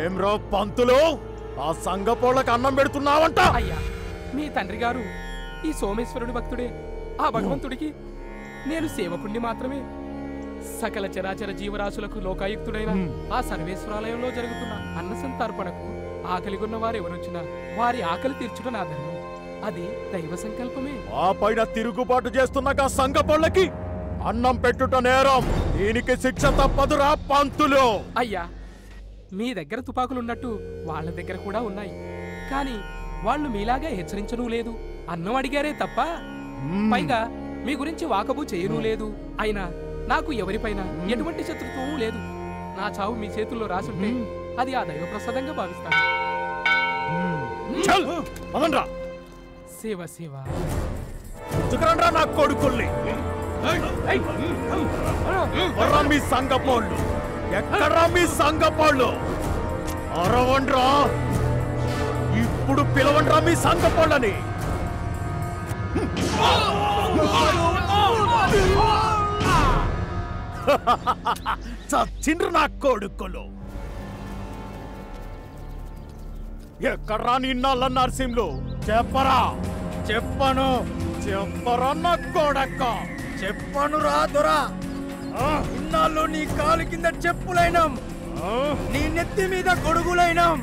S4: ఏమ్రా పంతులు ఆ సంగపోళ్ళకి అన్నం పెడుతున్నావంట
S10: అయ్యా మీ తండ్రి గారు ఈ సోమేశ్వరుడి భక్తుడే. ఆ భగవంతుడికి నేను సేవకుణ్ణి మాత్రమే. సకల చరాచర జీవరాశులకు లోకాయుక్తుడైన ఆ సర్వేశ్వరాలయంలో జరుగుతున్న అన్న సంతర్పణకు ఆకలిగొన్న వారెవరొచ్చినా వారి ఆకలి తీర్చుట నా ధర్మం. అది దైవ సంకల్పమే.
S4: ఆ పైన తిరుగుబాటు చేస్తున్న సంగపోళ్ళకి అన్నం పెట్టుట నేరం. దీనికి శిక్ష తప్పదురా పంతులు.
S10: అయ్యా మీ దగ్గర తుపాకులున్నట్టు వాళ్ళ దగ్గర కూడా ఉన్నాయి. కానీ వాళ్ళు మీలాగా హెచ్చరించనూ లేదు, అన్నం అడిగారే తప్ప పైగా మీ గురించి వాకబు చేయనూ లేదు. అయినా నాకు ఎవరిపైన ఎటువంటి శత్రుత్వము లేదు. నా చావు మీ చేతుల్లో రాసుంటే అది ఆ దైవ ప్రసాదంగా భావిస్తాను. సేవ సేవ
S4: నా కొడుకుల్ని మీ సంగపోళ్ళు ఎక్కడ్రా మీ సంగపోళ్ళు? అరవండ్రా, ఇప్పుడు పిలవండ్రా మీ సంగపోళ్ళని. చచ్చిండ్రు నా కొడుకులు. ఎక్కడ్రా నిన్న నరసింహులు? చెప్పరా చెప్పను చెప్పరా నా కొడక్క
S13: చెప్పను రాదురా. ఇన్నాళ్ళు నీ కాలు కింద చెప్పులైనాం, నీ నెత్తి మీద గొడుగులైనాం,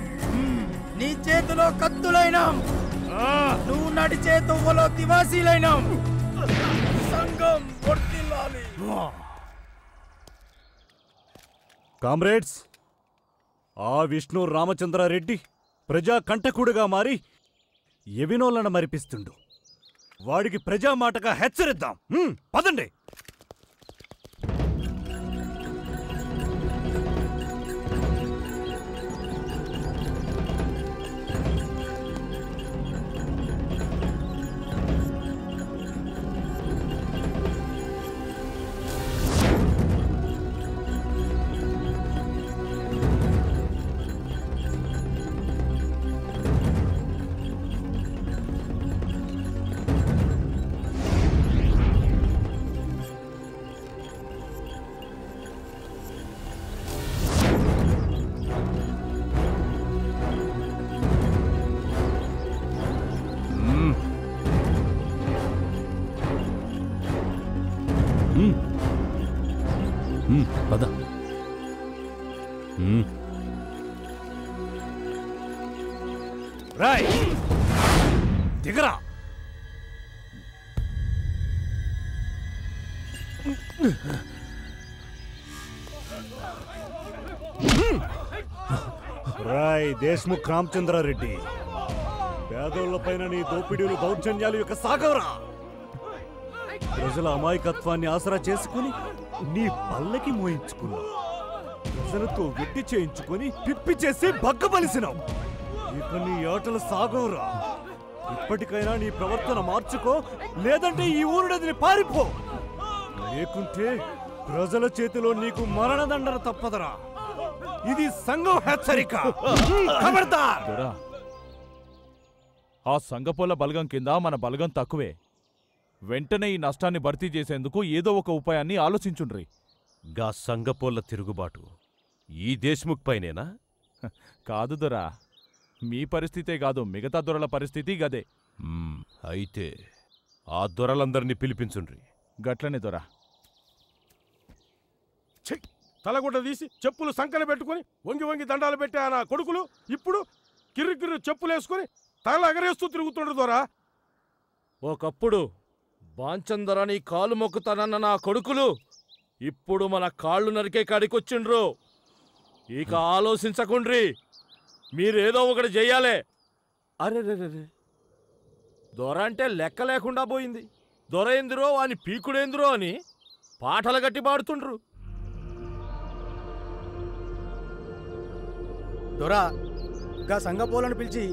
S13: నీ చేతిలో కత్తులైనాం, నువ్వు నడిచే తువ్వలో తివాసీలైనాం. సంఘం వర్ధిల్లాలి.
S2: కామ్రేడ్స్, ఆ విష్ణు రామచంద్రారెడ్డి ప్రజా కంటకుడుగా మారి ఎవినోళ్ళను మరిపిస్తుండు. వాడికి ప్రజా మాటగా హెచ్చరిద్దాం. పదండి. రాయ్ దిగరా. రాయ్ దేశ్ముఖ్ రామచంద్రారెడ్డి, పేదోళ్లపైన నీ దోపిడీలు దౌర్జన్యాలు యొక్క సాగవరా. ప్రజల అమాయకత్వాన్ని ఆసరా చేసుకుని నీ పల్లకి మోయించుకున్నావు. ప్రజలతో వెట్టి చేయించుకుని పిప్పి చేసి బగ్గబలిసినావు. ఇక నీ ఆటలు సాగవురా. ఇప్పటికైనా నీ ప్రవర్తన మార్చుకో, లేదంటే ఈ ఊరుడదిని పారిపో. లేకుంటే ప్రజల చేతిలో నీకు మరణదండన తప్పదరా. ఇది సంఘం హెచ్చరిక. ఖబర్దార్.
S8: ఆ సంఘపోల బలగం కింద మన బలగం తక్కువే. వెంటనే ఈ నష్టాన్ని భర్తీ చేసేందుకు ఏదో ఒక ఉపాయాన్ని ఆలోచించుండ్రి.
S14: గా సంఘపోళ్ళ తిరుగుబాటు ఈ దేశ్ముఖ్ పైనేనా?
S8: కాదు దొరా, మీ పరిస్థితే కాదు, మిగతా దొరల పరిస్థితి గదే.
S14: అయితే ఆ దొరలందరినీ పిలిపించుండ్రి.
S8: గట్లనే దొరా.
S5: తలగుడ్డ తీసి చెప్పులు సంకన పెట్టుకుని వంగి వంగి దండాలు పెట్టా నా కొడుకులు ఇప్పుడు కిర్రు కిర్రు చెప్పులు వేసుకుని తల ఎగరేస్తూ తిరుగుతుండ్రు దొరా. ఒకప్పుడు బాంచందరాని కాలు మొక్కుతానన్న నా కొడుకులు ఇప్పుడు మన కాళ్ళు నరికే కాడికొచ్చిండ్రు. ఇక ఆలోచించకుండ్రి, మీరేదో ఒకటి చెయ్యాలే. అరే రే, దొర అంటే లెక్క లేకుండా పోయింది. దొర ఏందిరో అని పీకుడేందిరో అని పాటలు గట్టి పాడుతుండ్రు.
S13: దొరా, గా సంఘపోలను పిలిచి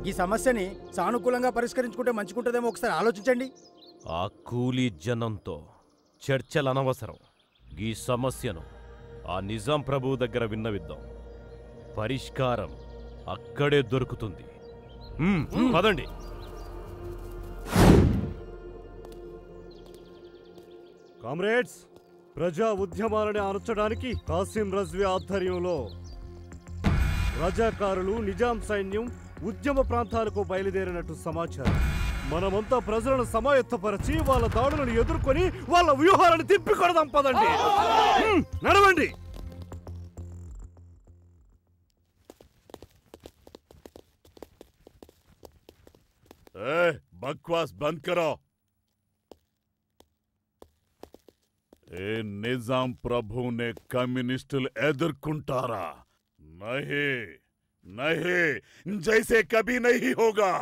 S13: ఈ సమస్యని సానుకూలంగా పరిష్కరించుకుంటే మంచిగుంటుందేమో ఒకసారి ఆలోచించండి.
S14: ఆ కూలీ జనంతో చర్చలనవసరం. ఈ సమస్యను ఆ నిజాం ప్రభువు దగ్గర విన్నవిద్దాం. పరిష్కారం అక్కడే దొరుకుతుంది. పదండి.
S2: కామ్రేడ్స్, ప్రజా ఉద్యమాలని అణచడానికి కాసిం రజ్వీ ఆధ్వర్యంలో రజాకారులు నిజాం సైన్యం ఉద్యమ ప్రాంతాలకు బయలుదేరినట్టు సమాచారం. మనమంతా ప్రజలను సమాయత్తపరిచి వాళ్ళ దాడులను ఎదుర్కొని వాళ్ళ వ్యూహాలను తిప్పికొడదాం. పదండి, నడవండి.
S18: बकवास बंद करो। ए निजाम प्रभु ने कम्युनिस्टुल एदुर्कुंटारा? नहीं नहीं, जैसे कभी नहीं होगा।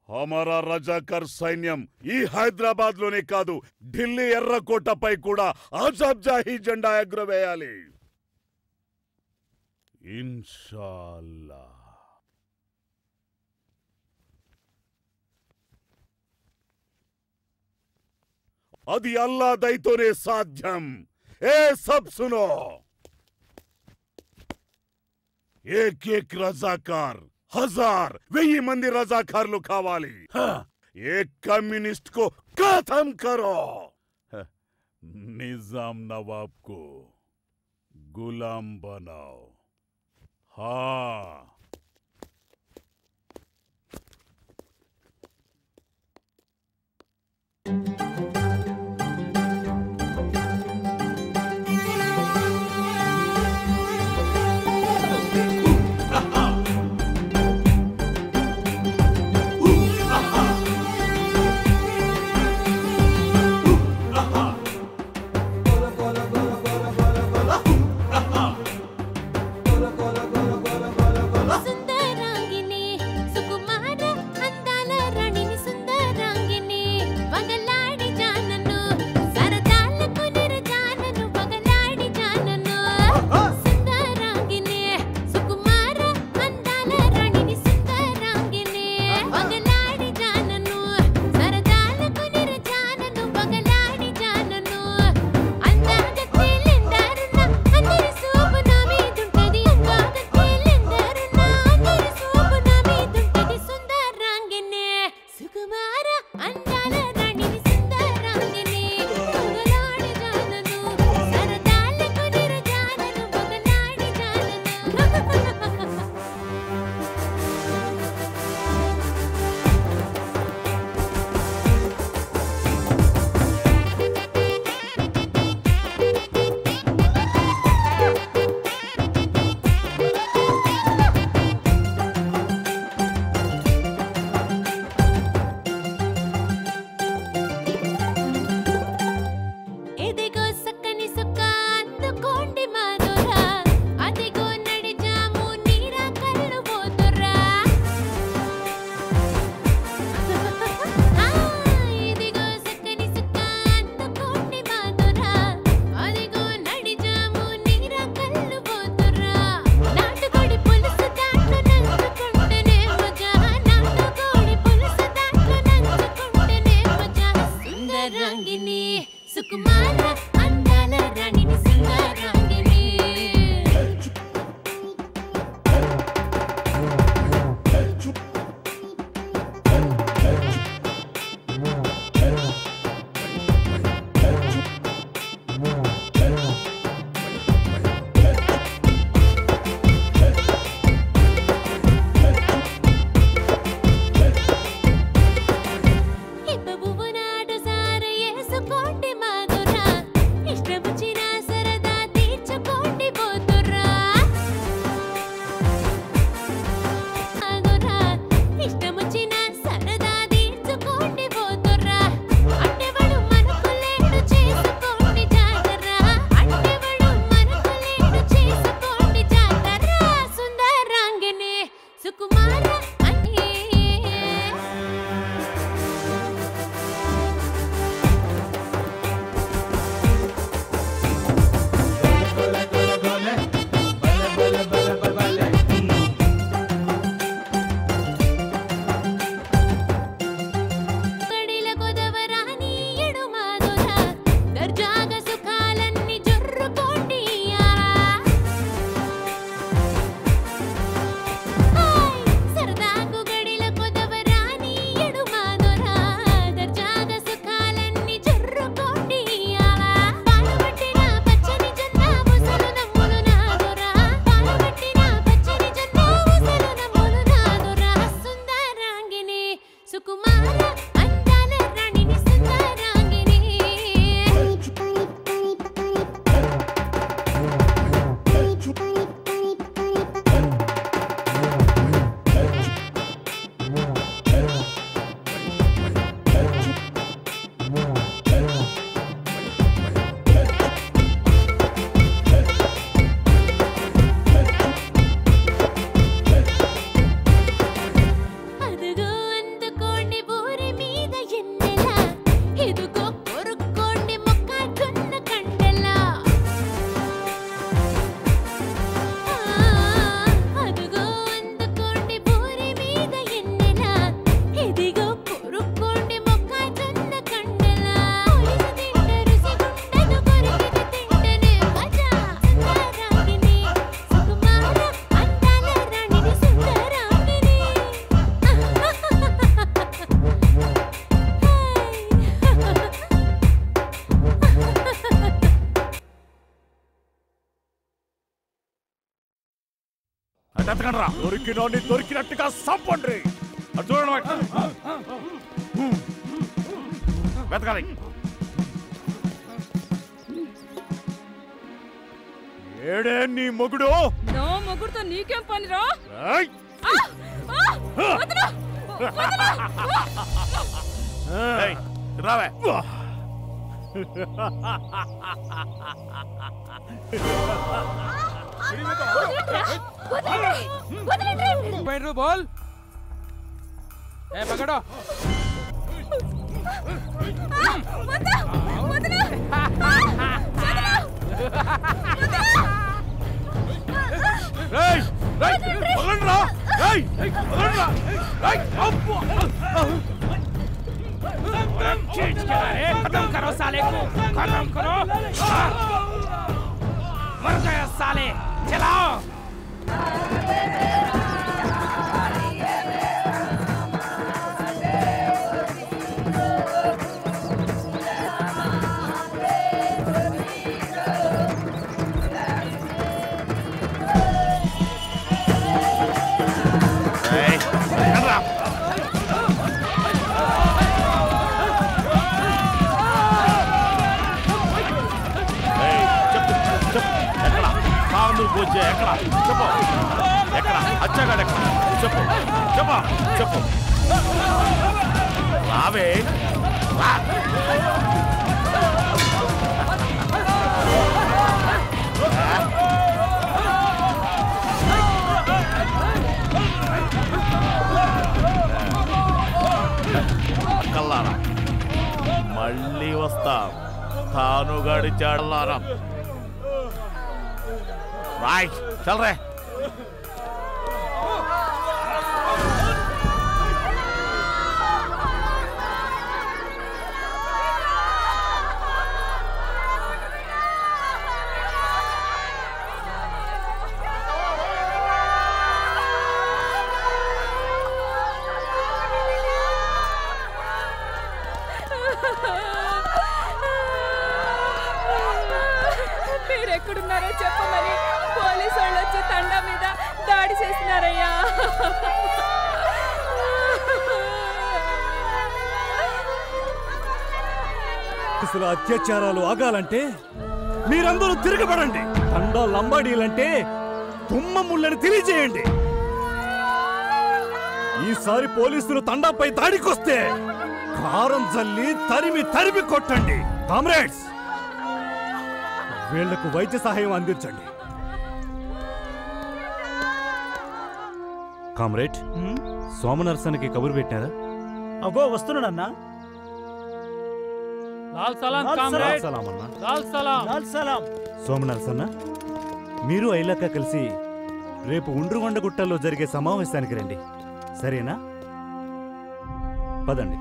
S18: हमारा रजाकर सैन्यम ఈ హైదరాబాద్ లోనే కాదు ఢిల్లీ ఎర్రకోటపై కూడా ఆజాబ్జాహీ జెండా ఎగురవేయాలి ఇన్షాల్లా। అది అల్లా దయతోనే సాధ్యం। ఏ సబ్ సునో, एक एक रजाकार, 1000 1000 मंदी रजाकारलू कावाली। एक कम्युनिस्ट को खत्म करो। निजाम नवाब को गुलाम बनाओ। हाँ,
S5: వెతకండి రా.
S4: దొరికినోని దొరికినట్టుగా సంపండి.
S5: అటు చూడండి వెతకాలి.
S4: ఏడే నీ మొగుడు?
S7: నా మొగుడుతో నీకేం పనిరా?
S4: ఏయ్!
S5: ఏయ్, రావే.
S10: बोल ए पकड़ो खत्म करो साले को, खत्म करो। मर गया साले, चलाओ।
S5: ఎక్కడ చెప్పు, ఎక్కడ అచ్చగాడు ఎక్కడ చెప్పు, చెప్పు చెప్పు. రావే రా. కల్లారా మళ్ళీ వస్తా. తానుగాడి చాడలారా. राइट चल रहे.
S7: మీరెక్కడున్నారో చెప్పమని పోలీసు వాళ్ళు వచ్చి తండా మీద దాడి చేస్తున్నారయ్యా.
S2: అసలు అత్యాచారాలు ఆగాలంటే మీరందరూ తిరగబడండి. తండా లంబాడీలంటే తుమ్మ ముళ్ళని తెలియజేయండి. ఈసారి పోలీసులు తండాపై దాడికొస్తే కారం జల్లి తరిమి తరిమి కొట్టండి. కామ్రేడ్స్, వీళ్లకు వైద్య సహాయం అందించండి. కామ్రేడ్, సోమనర్సన్కి కబురు పెట్టారా?
S12: అగో వస్తున్నాడన్నా.
S19: లాల్ సలాం కామ్రేడ్. లాల్ సలాం.
S12: లాల్ సలాం.
S2: సోమనర్సన్న, మీరు ఐలాక కలిసి రేపు ఉండ్రుగొండగుట్టల్లో జరిగే సమావేశానికి రండి, సరేనా? పదండి.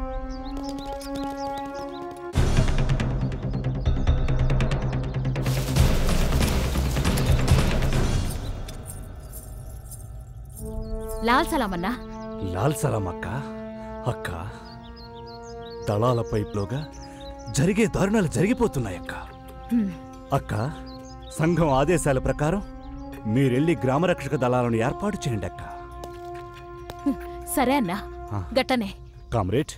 S1: లాల్ సలాం అన్నా.
S2: లాల్ సలాం అక్క. అక్క, దళాల పైప్లోగా జరిగే దారుణాలు జరిగిపోతున్నాయక్క. అక్క, సంఘం ఆదేశాల ప్రకారం మీరెళ్ళి గ్రామరక్షక దళాలను ఏర్పాటు చేయండి అక్క.
S1: సరే అన్నా, గట్టనే.
S2: కామ్రేడ్,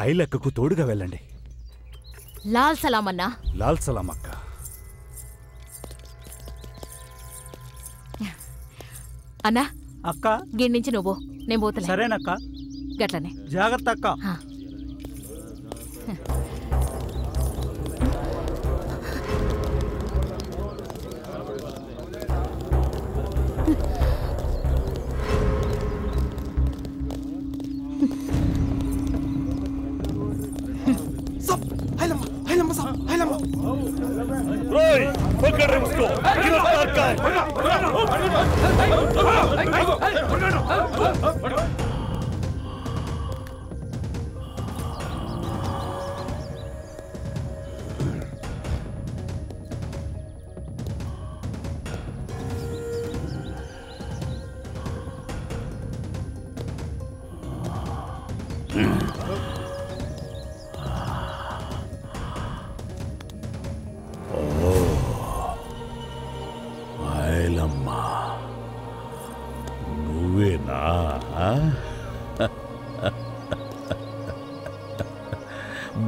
S2: ఐలక్కకు తోడుగా వెళ్ళండి.
S1: లాల్ సలాం అన్నా.
S2: లాల్ సలాం అక్క.
S1: అన్నా
S12: అక్క,
S1: గిడి నుంచి నువ్వు, నేను పోతలే.
S12: సరేనక్క.
S1: గట్లనే.
S12: జాగ్రత్త అక్క.
S18: पकड़ रहे उसको, गिरफ्तार कर।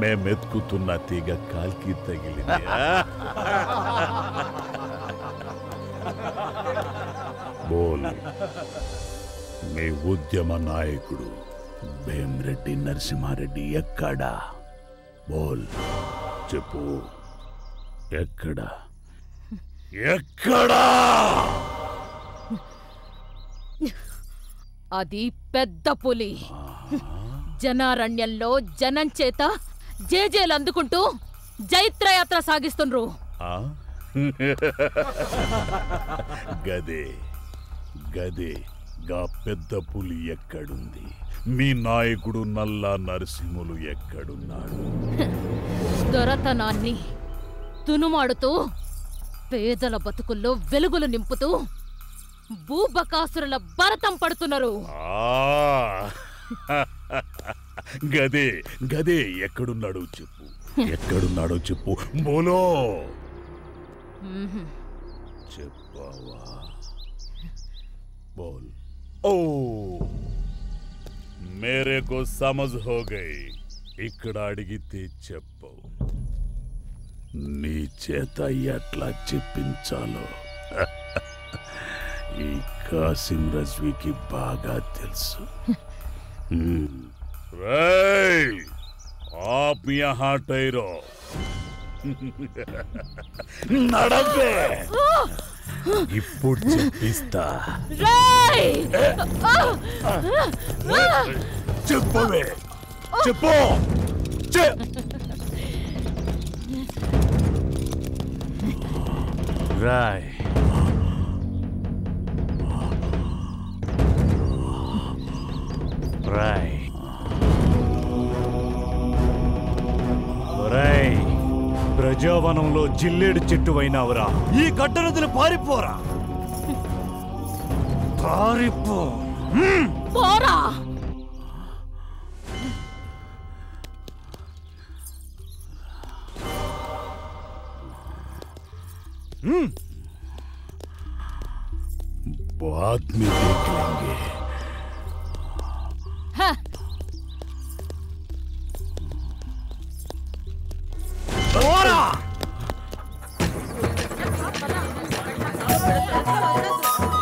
S18: మేమెత్తుకుతున్న తీగ కాల్కి తగిలింది. బోల్, మీ ఉద్యమ నాయకుడు భీమరెడ్డి నరసింహారెడ్డి ఎక్కడా? బోల్, చెప్పు, ఎక్కడా? ఎక్కడా?
S1: అది పెద్ద పులి. జనారణ్యంలో జనం చేత జేజేలు అందుకుంటూ జైత్రయాత్ర సాగిస్తుండ్రు.
S18: గదే గదే గా పెద్ద పులి ఎక్కడుంది? మీ నాయకుడు నల్లా నరసింహులు ఎక్కడున్నాడు?
S1: దొరతనాన్ని తునుమాడుతూ పేదల బతుకుల్లో వెలుగులు నింపుతూ భూబకాసురుల భరతం పడుతున్నారు.
S18: గదే గదే ఎక్కడున్నాడో చెప్పు, ఎక్కడున్నాడో చెప్పు. బోలో, చెప్పావా? बोल। ओ मेरे को समझ हो गई। ఇక్కడ అడిగితే చెప్పవు, నీ చేత ఎట్లా చెప్పించాలో ఈ కాసిం రజ్వీకి బాగా తెలుసు. రేయ్, आप यहाँ ठहरो। నడవే, ఇప్పుడు చెప్పిస్తా. చెప్పవే, చెప్పు. రాయ్, రాయ్,
S2: రాయ్, ప్రజావనంలో జిల్లేడు చెట్టు అయినావురా, ఈ గడ్డనదులు పారిపోరా, పారిపో.
S1: పోరా.
S18: बाद में देख लेंगे।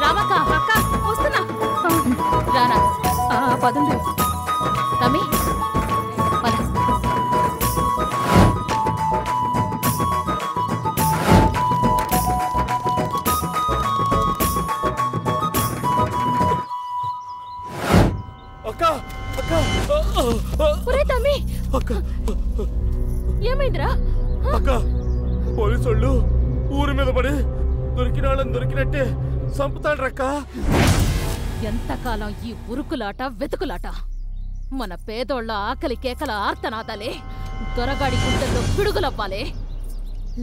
S1: రామక్క, అక్క వస్తున్నా. రానా పదండి. తమ్మి పద. తమ్మి, ఏమైందిరా?
S5: అక్క, పోలీసోళ్ళు ఊరి మీద పడి దొరికిన వాళ్ళని దొరికినట్టే చంపుతాడ్రక్క.
S1: ఎంతకాలం ఈ ఉరుకులాట వెతుకులాట? మన పేదోళ్ల ఆకలి కేకల ఆర్తనాదాలే దొరగాడి గుండెల్లో పిడుగులవ్వాలే,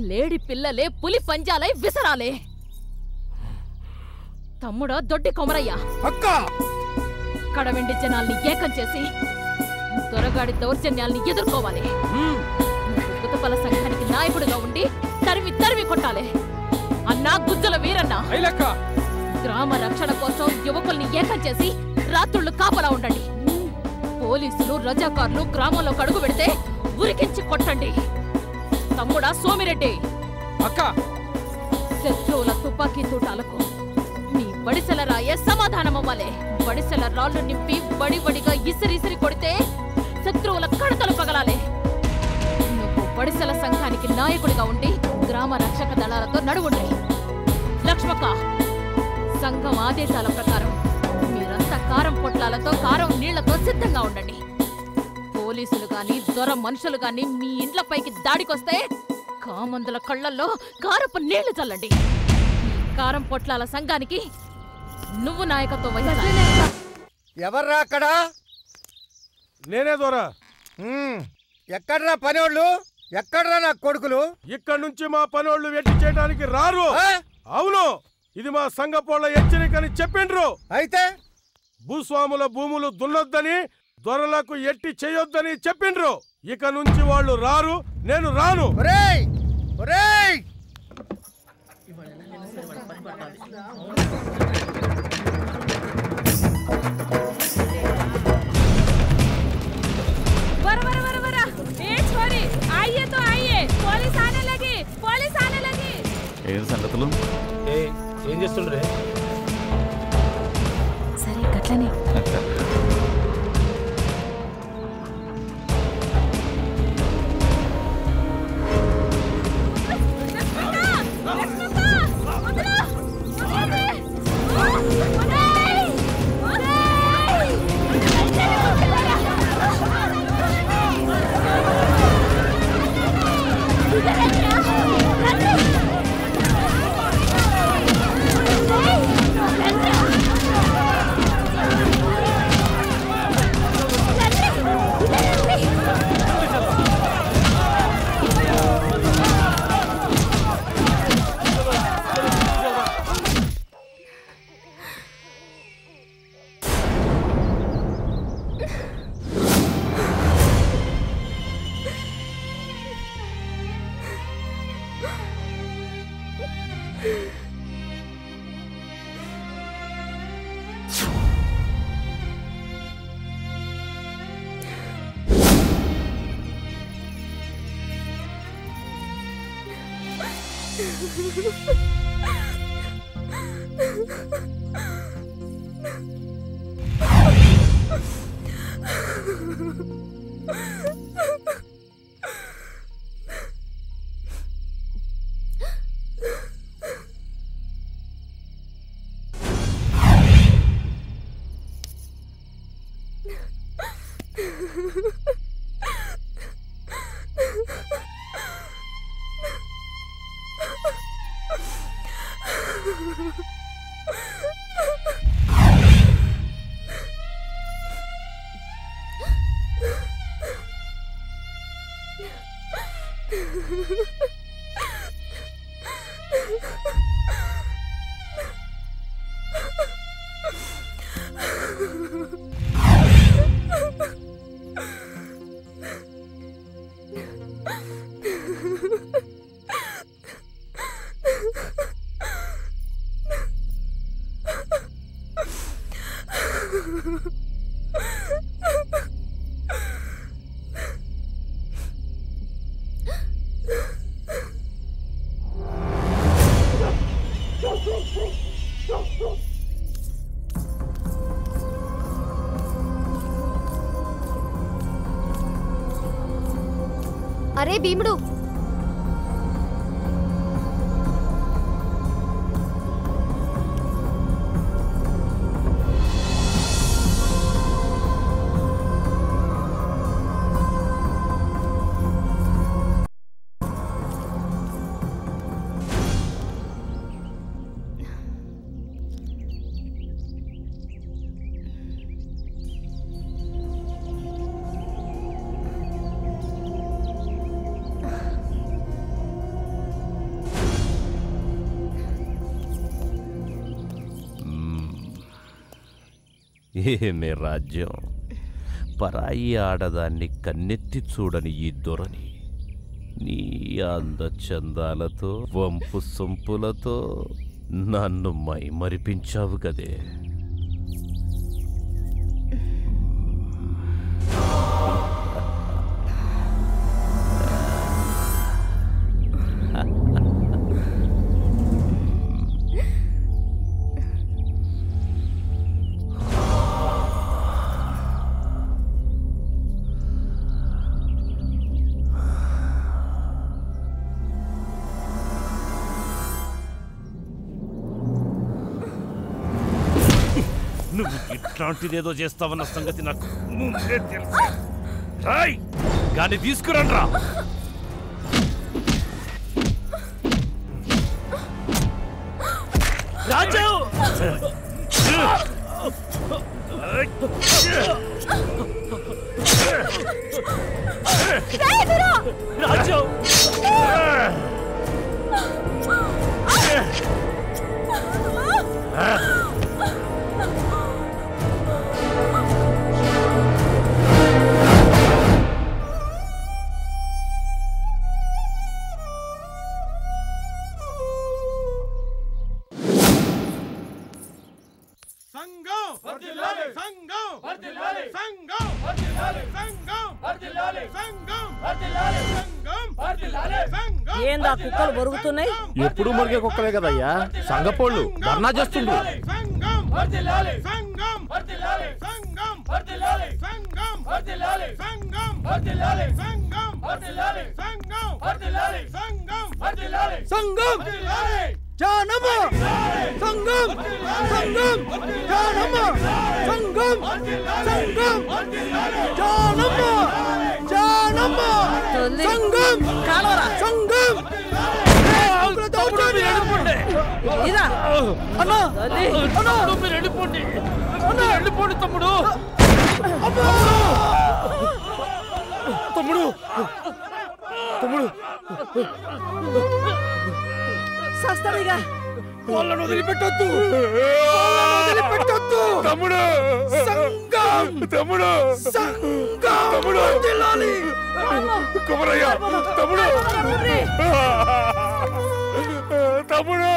S1: లేడి పిల్లలే పులి పంజాలై విసరాలే. తమ్ముడా దొడ్డి కొమరయ్య, కడవెండి జనాల్ని ఏకం చేసి దొరగాడి దౌర్జన్యాల్ని ఎదుర్కోవాలి. గుతపల సంఘానికి నాయకుడిగా ఉండి తరిమి తరిమి కొట్టాలి. అన్నా గుజ్జల వీరన్న, గ్రామ రక్షణ కోసం యువకుల్ని ఏకం చేసి రాత్రుళ్ళు కాపలా ఉండండి. పోలీసులు రజాకార్లు గ్రామంలో కడుగు పెడితే ఉరికించి కొట్టండి. తమ్ముడా సోమిరెడ్డి,
S10: అక్క,
S1: శత్రువుల తుపాకీ తూటాలకు నీ బడిసెల రాయే సమాధానమవ్వాలి. బడిసెల రాళ్లు నింపి బడిబడిగా ఇసిరిసిరి కొడితే శత్రువుల కడతలు పగలాలి. నువ్వు బడిసెల సంఘానికి నాయకుడిగా ఉండి గ్రామ రక్షక దళాలతో నడువుండి. లక్ష్మక్క, సంఘం ఆదేశాల ప్రకారం మీరంతా కారం పొట్లాలతో కారం నీళ్లతో సిద్ధంగా ఉండండి. పోలీసులు గాని దొర మనుషులు గాని మీ ఇండ్లపైకి దాడికొస్తే కామందుల కళ్ళల్లో కారపు నీళ్లు చల్లండి. కారం పొట్లాల సంఘానికి నువ్వు నాయకత్వం వహించాలి.
S13: ఎవర్రా అక్కడ?
S5: నేనే దొరా.
S13: ఎక్కడ్రా పనోళ్ళు? ఎక్కడ్రా నా కొడుకులు?
S5: ఇక్కడ నుంచి మా పనోళ్ళు వెట్టి చేయడానికి రారు. అవును, ఇది మా సంఘపోళ్ల హెచ్చరికని చెప్పిండ్రు.
S13: అయితే
S5: భూస్వాముల భూములు దున్నొద్దని, దొరలకు ఎట్టి చేయొద్దని చెప్పిండ్రు. ఇక నుంచి వాళ్ళు రారు, నేను రాను.
S13: ఒరేయ్, ఒరేయ్,
S1: అట్లనే
S3: అరే భీముడు,
S14: ఏమే రాజ్యం, పరాయి ఆడదాన్ని కన్నెత్తి చూడని ఈ దొరని నీ అందచందాలతో వంపు సొంపులతో నన్ను మైమరిపించావు కదే. నువ్వు ఇట్లాంటిదేదో చేస్తావన్న సంగతి నాకు ముందే తెలుసు. రాయ్ గాని తీసుకురండ్రా. రాజు రాజు
S9: ఏందా కుక్కలు బొరుగుతున్నాయి?
S5: ఎప్పుడు మురిగే కుక్కలే కదయ్యా. సంగపోళ్ళు ధర్నా చేస్తుండ్రు.
S12: సంఘం జానమ సంఘం సంఘం జానమ సంఘం సంఘం జానమ జానమ సంఘం కాలరా సంఘం
S9: ఇదా
S12: అన్న అన్న
S19: మీరు వెళ్ళిపోండి అన్న వెళ్ళిపోండి తమ్ముడు
S12: తమ్ముడు తమ్ముడు
S9: సస్తడిగా
S12: వాళ్ళను వదిలిపెట్టొద్దు వదిలిపెట్టొద్దు
S14: తమ్ముడు
S12: సంఘం
S14: తమ్ముడు
S12: సంఘం
S14: తమ్ముడు
S12: జిల్లాలి
S14: కుమరయ్య తమ్ముడు తమ్ముడు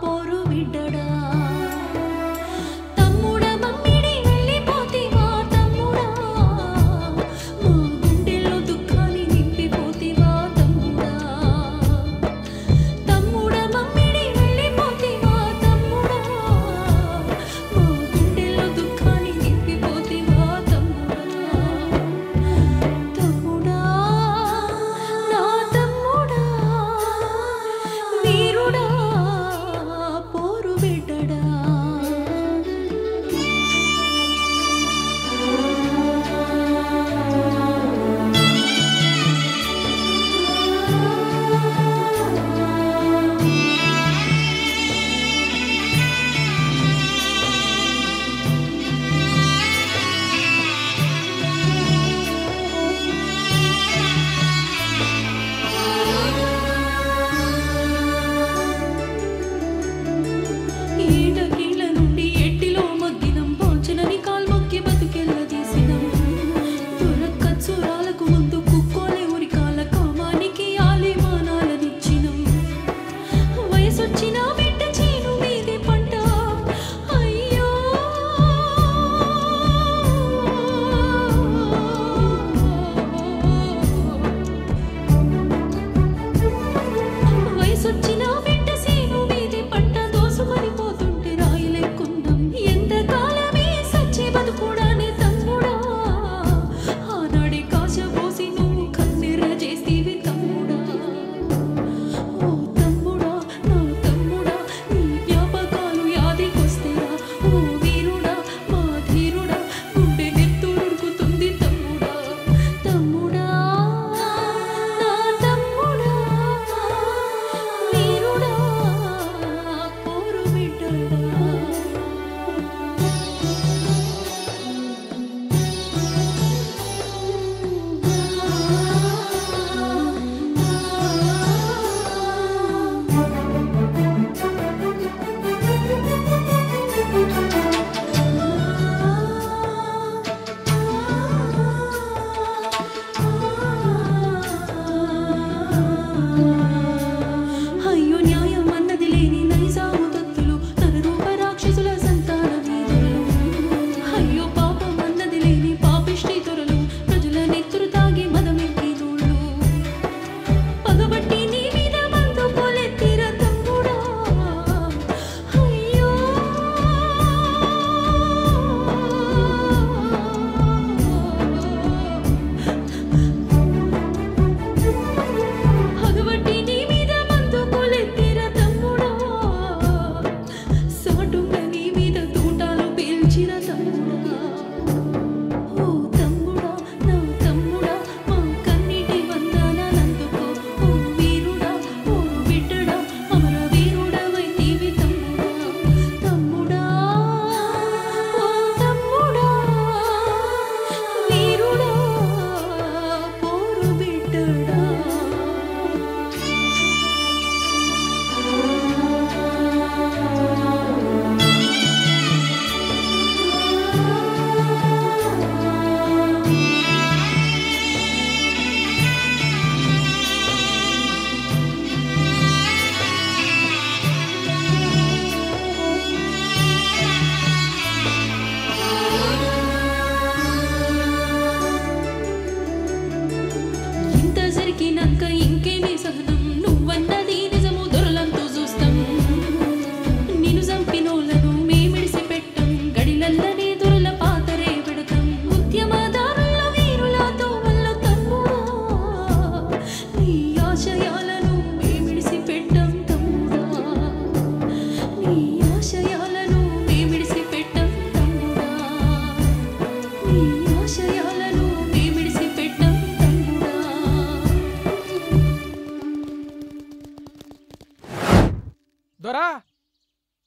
S6: పోరు బిడ్డడా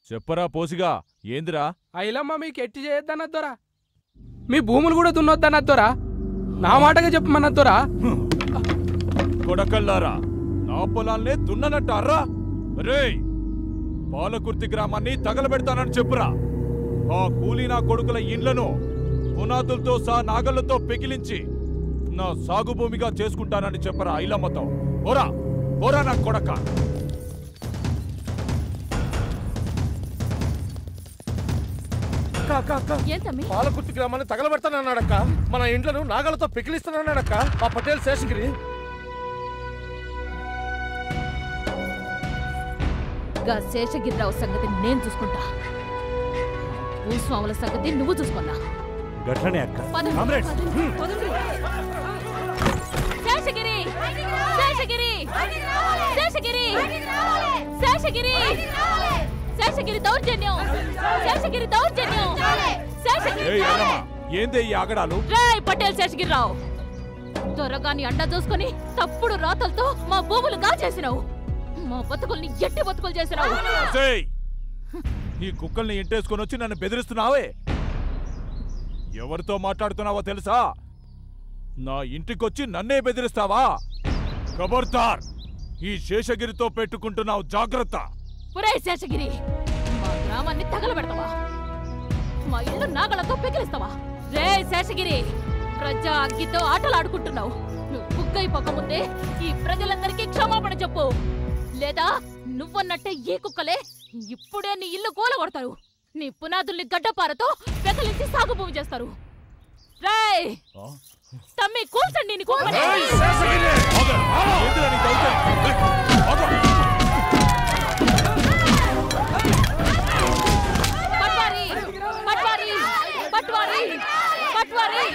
S8: చెప్పరా పోసిగా ఏందిరా?
S10: ఐలమ్మ మీకు ఎట్టి చేయొద్దన్నద్దోరా, మీ భూములు కూడా దున్నొద్దన్నద్దోరా, నా మాటగా చెప్పమన్నద్దోరా.
S8: కొడకల్లారా, నా పొలాల్నే దున్ననట్టారా? రేయ్, పాలకుర్తి గ్రామాన్ని తగలబెడతానని చెప్పురా. ఆ కూలీ నా కొడుకుల ఇండ్లను పునాదులతో నాగళ్లతో పెకిలించి నా సాగు భూమిగా చేసుకుంటానని చెప్పరా ఐలమ్మతో. పోరా పోరా నా కొడక.
S5: పాలకుర్తి గ్రామాన్ని తగలబెడతానన్నాడక్క. మన ఇండ్లను నాగలతో పెకిలిస్తానన్నాడక్క ఆ పటేల్ శేషగిరి.
S1: గా శేషగిరిరావు సంగతి నేను చూసుకుంటా, భూస్వాముల సంగతి నువ్వు చూసుకున్నా.
S2: గట్లనే అక్క.
S1: శేషగిరి శేషగిరి శేషగిరి శేషగిరి శేషగిరి దౌర్జన్యం శేషగిరి దౌర్జన్యం శేషగిరి.
S8: ఏందే ఈ ఆగడాలు?
S1: రేయ్ పటేల్ శేషగిరిరావు, త్వరగాని అండ చూసుకుని తప్పుడు రాతలతో మా భూములు కాచేసినావు, మా బతుకుల్ని ఎట్టి బతుకులు చేసినావు.
S8: ఈ కుక్కల్ని ఇంటేసుకొని వచ్చి నన్ను బెదిరిస్తున్నావే? ఎవరితో మాట్లాడుతున్నావో తెలుసా? నా ఇంటికొచ్చి నన్నే బెదిరిస్తావా? ఖబర్దార్, ఈ శేషగిరితో పెట్టుకుంటున్నావు, జాగ్రత్త.
S1: ఒరేయ్ శేషగిరి, మా గ్రామాన్ని తగలబెడతావా? మా ఇల్లు నాగలతో పెకిలిస్తావా? రే శేషగిరి, ప్రజా అగ్గితో ఆటలాడుకుంటున్నావు. నువ్వు బుగ్గైపోకముందే ఈ ప్రజలందరికీ క్షమాపణ చెప్పు, లేదా నువ్వన్నట్టే ఈ కుక్కలే ఇప్పుడే నీ ఇల్లు కూలగొడతారు, నీ పునాదుల్ని గడ్డపారతో పెకలించి సాగు భూమి చేస్తారు. రేయ్ తమ్మి కూల్చండి నీ కుక్కని. పట్వారి పట్వారి పట్వారి పట్వారి.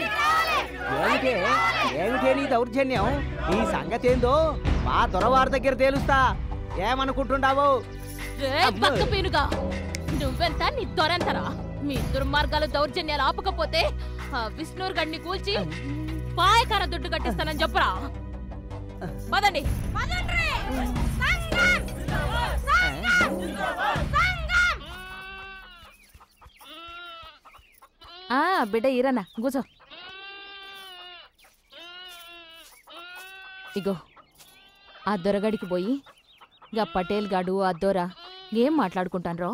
S15: ఏమిటే నీ దౌర్జన్యం? ఈ సంగతి ఏందో మా దొరవారి దగ్గర తేలుస్తా. ఏమనుకుంటున్నావు?
S1: పక్క పీనుగా, నువ్వెంత నీ దొరెంతరా? మీ దుర్మార్గాలు దౌర్జన్యాలు ఆపకపోతే ఆ విష్ణూర్ గడిని కూల్చి పాయకార దుడ్డు కట్టిస్తానని చెప్పరా. పదండి. బిడ్డ ఈరన్నా కూర్చో. ఇగో ఆ దొరగడికి పోయి గా పటేల్ గాడు ఆ దొర ఏం మాట్లాడుకుంటాన్రో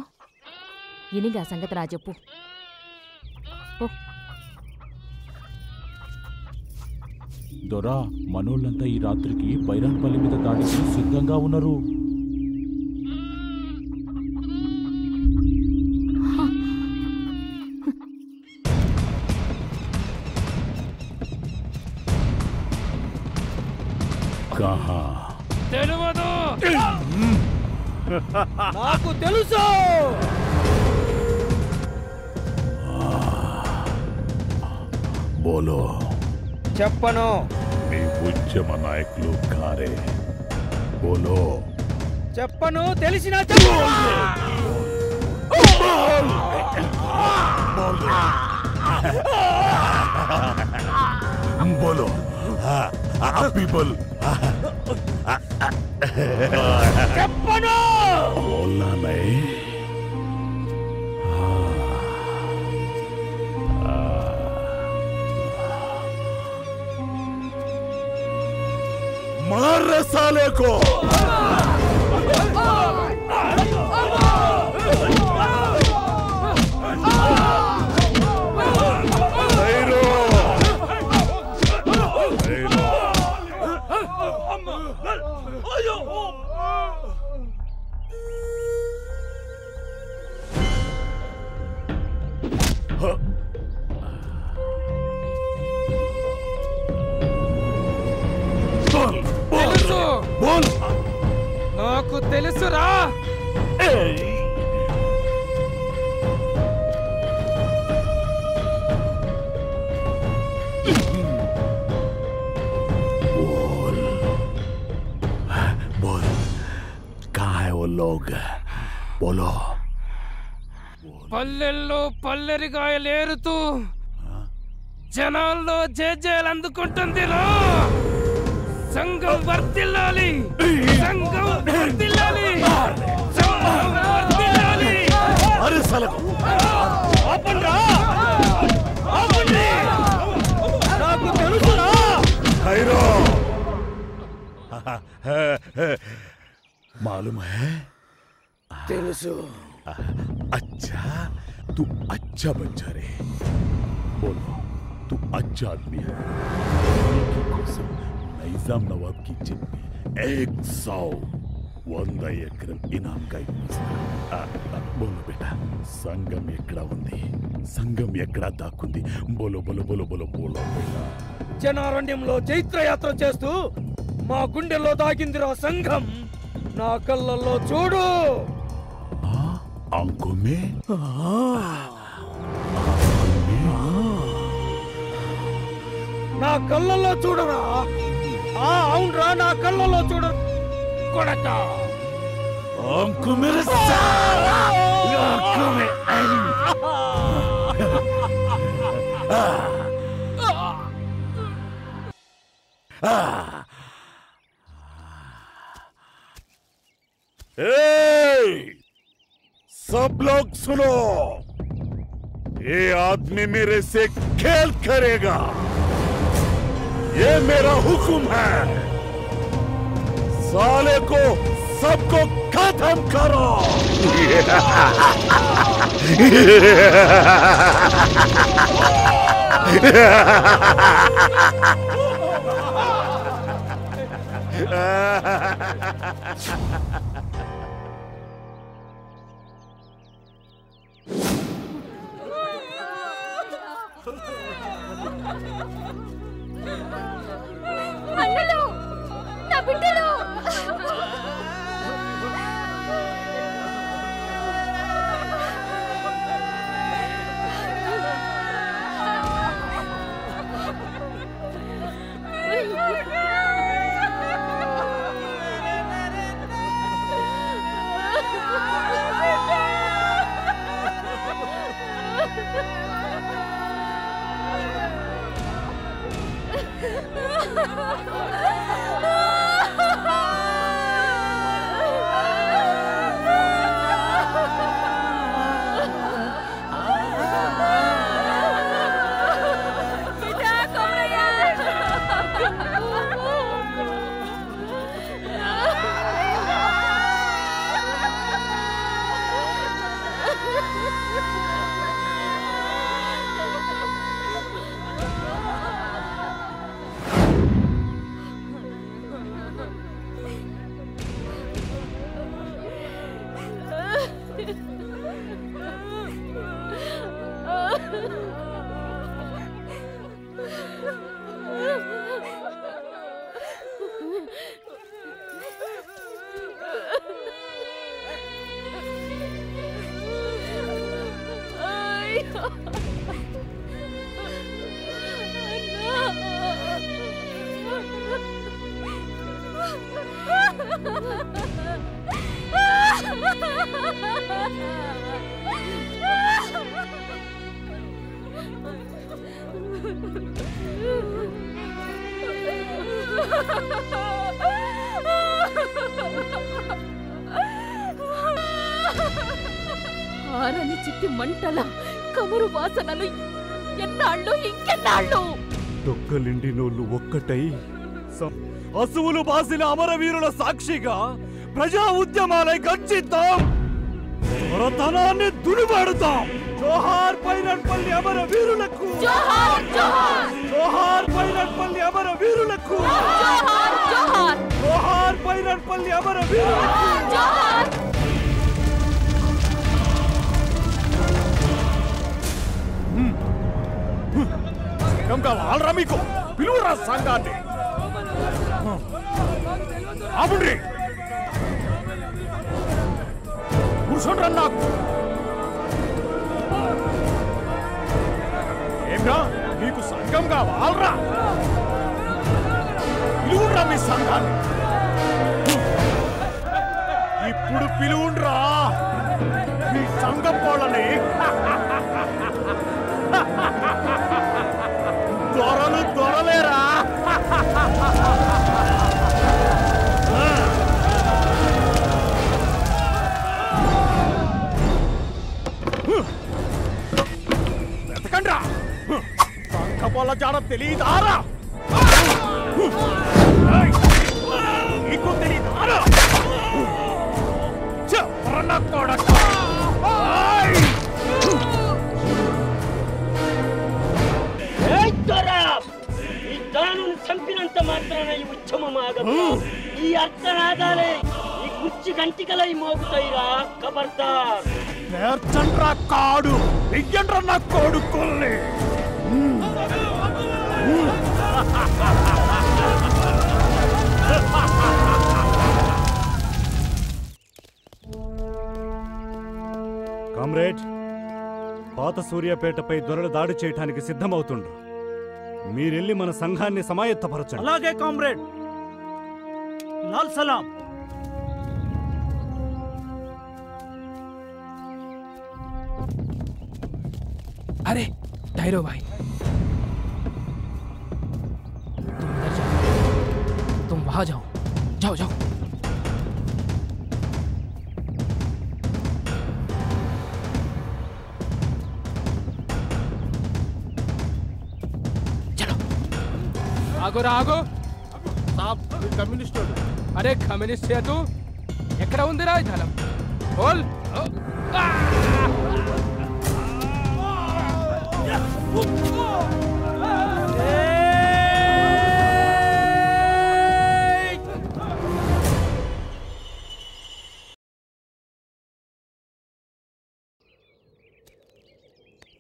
S1: ఇనిగా సంగతి నా చెప్పు.
S8: దొరా, మనోళ్ళంతా ఈ రాత్రికి బైరాన్పల్లి మీద దాడికి సిద్ధంగా ఉన్నారు.
S19: తెలువదు,
S12: నాకు తెలుసు.
S18: బోలో.
S15: చెప్పను.
S18: మీ ఉద్యమ నాయకులు కారే. బోలో.
S15: చెప్పను, తెలిసినా చెప్పు.
S18: బోలో. पीपल बोलना नहीं। मार साले को।
S10: నాకు తెలుసురా.
S18: बोल कहाँ है वो लोग? बोलो।
S10: పల్లెల్లో పల్లెరిగాయలేరుతూ జనాల్లో జేజేలు అందుకుంటుందిరా. సంఘం వర్ధిల్లాలి, సంఘం వర్ధిల్లాలి, సంఘం వర్ధిల్లాలి.
S18: సలగం
S12: నాకు తెలుసురా
S18: खैरो मालूम है
S12: తెలుసు
S18: अच्छा तू अच्छा बच्चा रे बोलो तू अच्छा आदमी है नैजाम नवाब की चिट्ठी 100 ఎకరం इनाम का बोलो बेटा संगम ఎక్కడ ఉంది సంగం ఎక్కడ దాక్కుంది बोलो बोलो बोलो बोलो बोलो बेटा
S12: జనారణ్యంలో చైత్రయాత్ర చేస్తూ మా గుండెల్లో దాగిందిరా సంఘం నా కళ్ళల్లో చూడు
S18: आंखों में
S12: నా కళ్ళల్లో చూడరా అవునరా నా కళ్ళల్లో చూడు కొడక
S18: आंखों में साला आंखों में सब लोग सुनो ये आदमी मेरे से खेल करेगा ये मेरा हुक्म है साले को सबको खत्म करो
S3: అన్నలు నా బిడ్డలు
S1: ఆరని చిట్టి మంటల కమరు వాసనలు ఎన్నాళ్ళు ఇంకెన్నాళ్ళు
S2: దొక్కలిండినోళ్ళు ఒక్కటై అసువులు బాసిన అమరవీరుల సాక్షిగా ప్రజా ఉద్యమాలై గర్జిద్దాం దొరతనాన్ని దుడిపాడుతాం జోహార్ పైనట్పల్లి అమరవీరులకు
S3: జోహార్ జోహార్
S2: జోహార్ పైనట్పల్లి అమరవీరులకు
S3: జోహార్ జోహార్
S2: జోహార్ పైనట్పల్లి అమరవీరులకు
S3: జోహార్
S4: సంఘం కావాలరా మీకు పిలువురా సంఘాన్ని ఆపుండ్రి కూర్చోండ్రా నాకు ఏమ్రా మీకు సంఘం కావాలరా పిలువుండ్రా మీ సంఘాన్ని ఇప్పుడు పిలువుండ్రా మీ సంఘం వాళ్ళని దొరలు దొరలేరా సంగపోల జాడ తెలియదారా? నీకు తెలియదారా? చెప్పరన్న కొడక!
S20: ఈ దాను చంపినంత మాత్రాన ఈ ఉద్యమం ఆగదు. ఈ అర్థనాదాలే ఈ కుర్చి గంటికలై మోగుతాయిరా. ఖబర్దార్!
S4: నేర్చండ్రా కాడు, వెయ్యండ్రా నా కొడుకుల్ని.
S2: కామ్రేడ్, పాత సూర్యాపేటపై దొరలు దాడి చేయడానికి సిద్ధమవుతుండ్రు. మీరెళ్ళి మన సంఘాన్ని సమాయత్తపరచండి.
S12: అలాగే కామ్రేడ్. లాల్ సలాం.
S10: अरे ठहरो भाई, तुम उधर जाओ, तुम वहां जाओ, जाओ जाओ। चलो आगो रा आगो।
S5: కమ్యూనిస్ట్.
S10: अरे కమ్యూనిస్ట్ तू ఎక్కడ ఉందిరా ఈ ధనం? బోల్.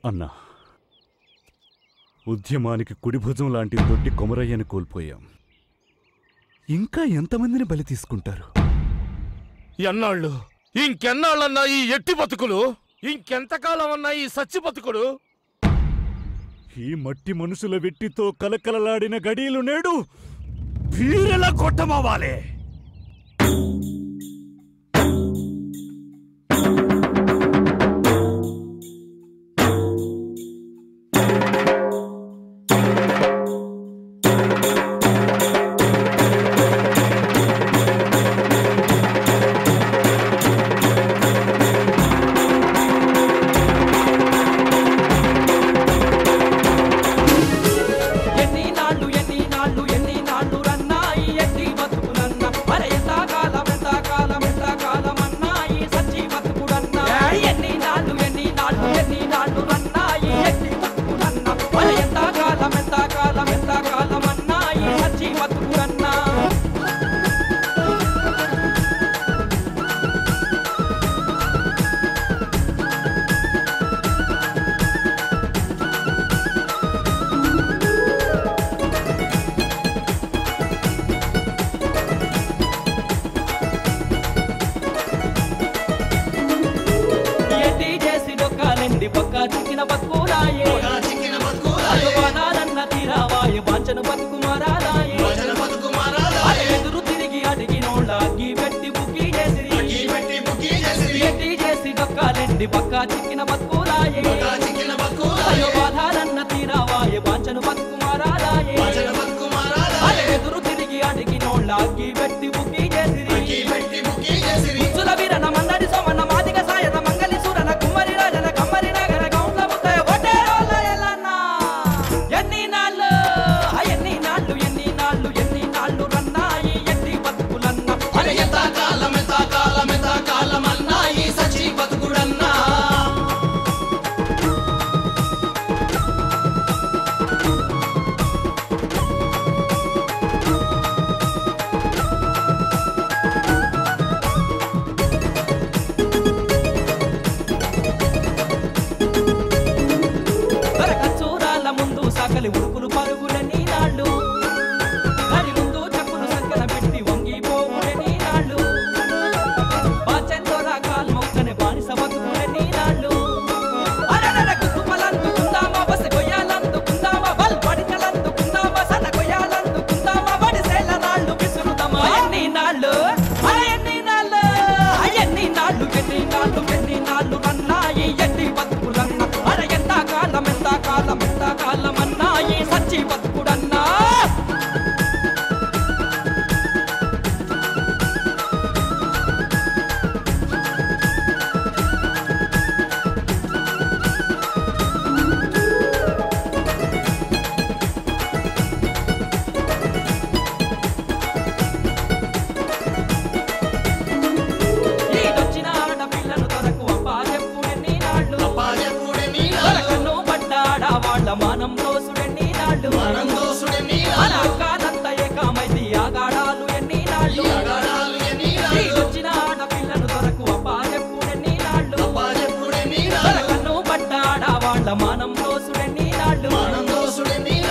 S2: అన్నా, ఉద్యమానికి కుడిభుజం లాంటి దొడ్డి కొమరయ్యను కోల్పోయాం. ఇంకా ఎంతమందిని బలి తీసుకుంటారు?
S5: ఎన్నాళ్ళు ఇంకెన్నాళ్ళన్నా ఈ ఎట్టి బతుకులు? ఇంకెంతకాలం అన్నా ఈ సచ్చి బతుకులు?
S2: ఈ మట్టి మనుషుల వెట్టితో కలకలలాడిన గడీలు నేడు వీరెలా కొట్టమవ్వాలి.
S17: బక్కా చిక్కిన బతుకులాయే అయ్యో బాధాలన్న తీరావాయే వాంచను బతుకుమారాలాయే అరే ఎదురు తిరిగి అడిగి నోళ్ళకి పెట్టి బుక్కి చేసిరి ఉచ్చుల వీరన మందడి సోమన్న మాదిగ సాయన మంగళి సూరన కుమ్మరి రాజన కమ్మరి నగర గౌండ్ల ముత్తయ ఒటేరోళ్ళ ఎల్లన్న ఎన్ని నాళ్ళు రన్నాయి ఎన్ని బతుకులన్న అరే ఎంత కాలం అన్నాయి సచి బతుకుడన్నా ఆగాళ్ళ మానం దోసుడెన్ని నాళ్ళు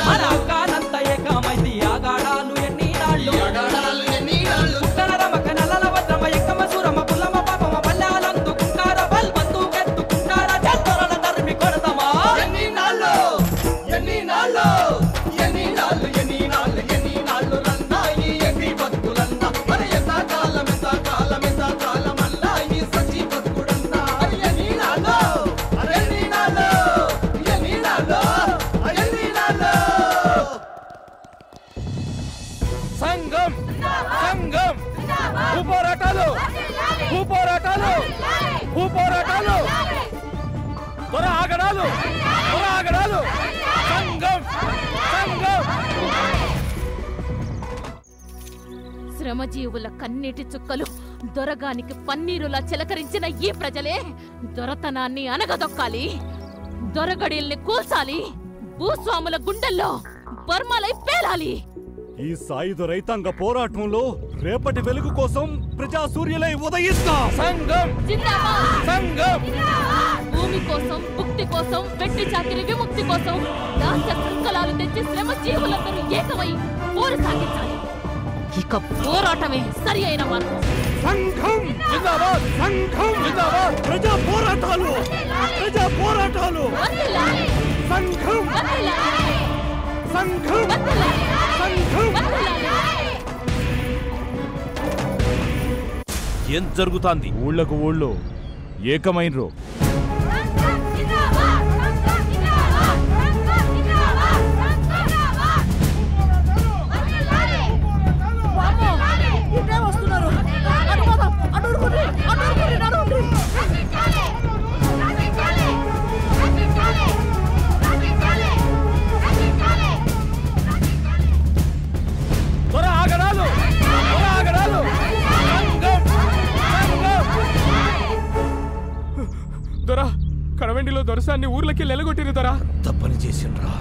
S17: మన అక్కానంత ఏకమైతి ఆగాడాలు ఎన్ని నాళ్ళు పుట్టన రమక నల్లల వద్రమ ఎక్కమ సురమ పుల్లమ పాపమ పల్లాలందుకుంటార బల్బందుకెత్తుకుంటార జత్తరల తరిమి కొడతామా ఎన్ని నాళ్ళు రన్నాయి ఎన్ని బతుకులన్నా మరి ఎంత కాలం అన్నా ఈ సచి బతుకుడన్నా ఎన్ని నాళ్ళు
S5: సంఘం సంఘం భూపోరాటాలు భూపోరాటాలు భూపోరాటాలు త్వర ఆగడాలు సంఘం సంఘం
S1: శ్రమజీవుల కన్నీటి చుక్కలు దొరగానికి పన్నీరులా చిలకరించిన ఈ ప్రజలే దొరతనాన్ని అనగదొక్కాలి, దొరగడిల్ని కూల్చాలి, భూస్వాముల గుండెల్లో బర్మాలై పేలాలి.
S2: ఈ సాయుధ రైతాంగ పోరాటంలో రేపటి వెలుగు కోసం ప్రజా సూర్యులై ఉదయిస్తాం.
S5: సంఘం సంఘం
S1: భూమి కోసం, ముక్తి కోసం, వెట్టి చాకిరి విముక్తి కోసం దాస్య సంకలాలు తెచ్చి శ్రమ జీవులందరూ ఏకమై పోరు సాగించాలి. ఇక పోరాటమే సరి అయిన మార్గం.
S2: సంఘం జిందాబాద్, సంఘం జిందాబాద్, ప్రజా పోరాటాలు సంఘం సంఘం
S14: ఏం జరుగుతాంది?
S8: ఊళ్ళకు ఊళ్ళో ఏకమైనరు.
S9: ఇటే వస్తున్నారు.
S5: త్వర ఆగడాలు
S10: దొరా కడవెండిలో దొరసాన్ని ఊర్లకి ఎలగొట్టిరు దొరా.
S5: తప్పని చేసిండ్రా.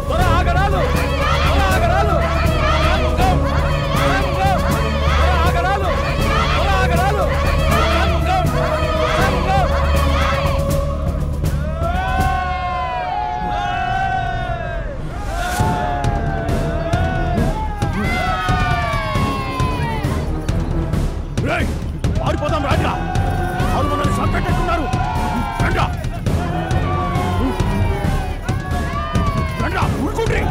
S5: త్వర ఆగడాలు
S2: పారిపోదాం రాజా, వాళ్ళు మనల్ని సంపెట్టున్నారు. రండ్రా ఊరుకుండ్రి.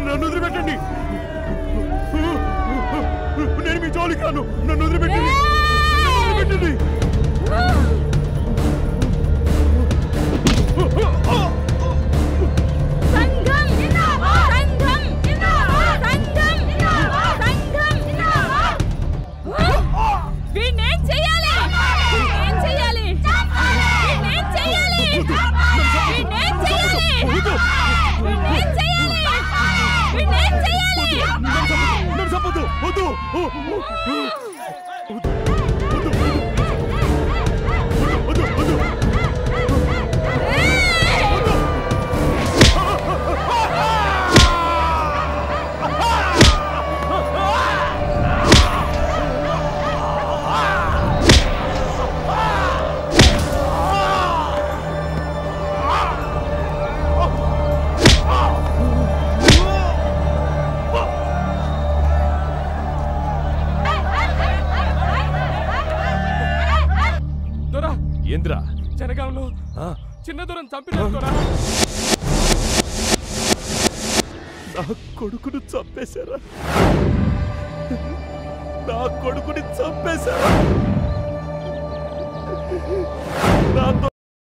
S2: నన్ను వదిలిపెట్టండి, నేను మీ జోలికి రాను. నన్ను వదిలిపెట్టండి.
S5: ఏంద్రా
S18: నా కొడుకును చంపేశారా? నా కొడుకుని చంపేశారా?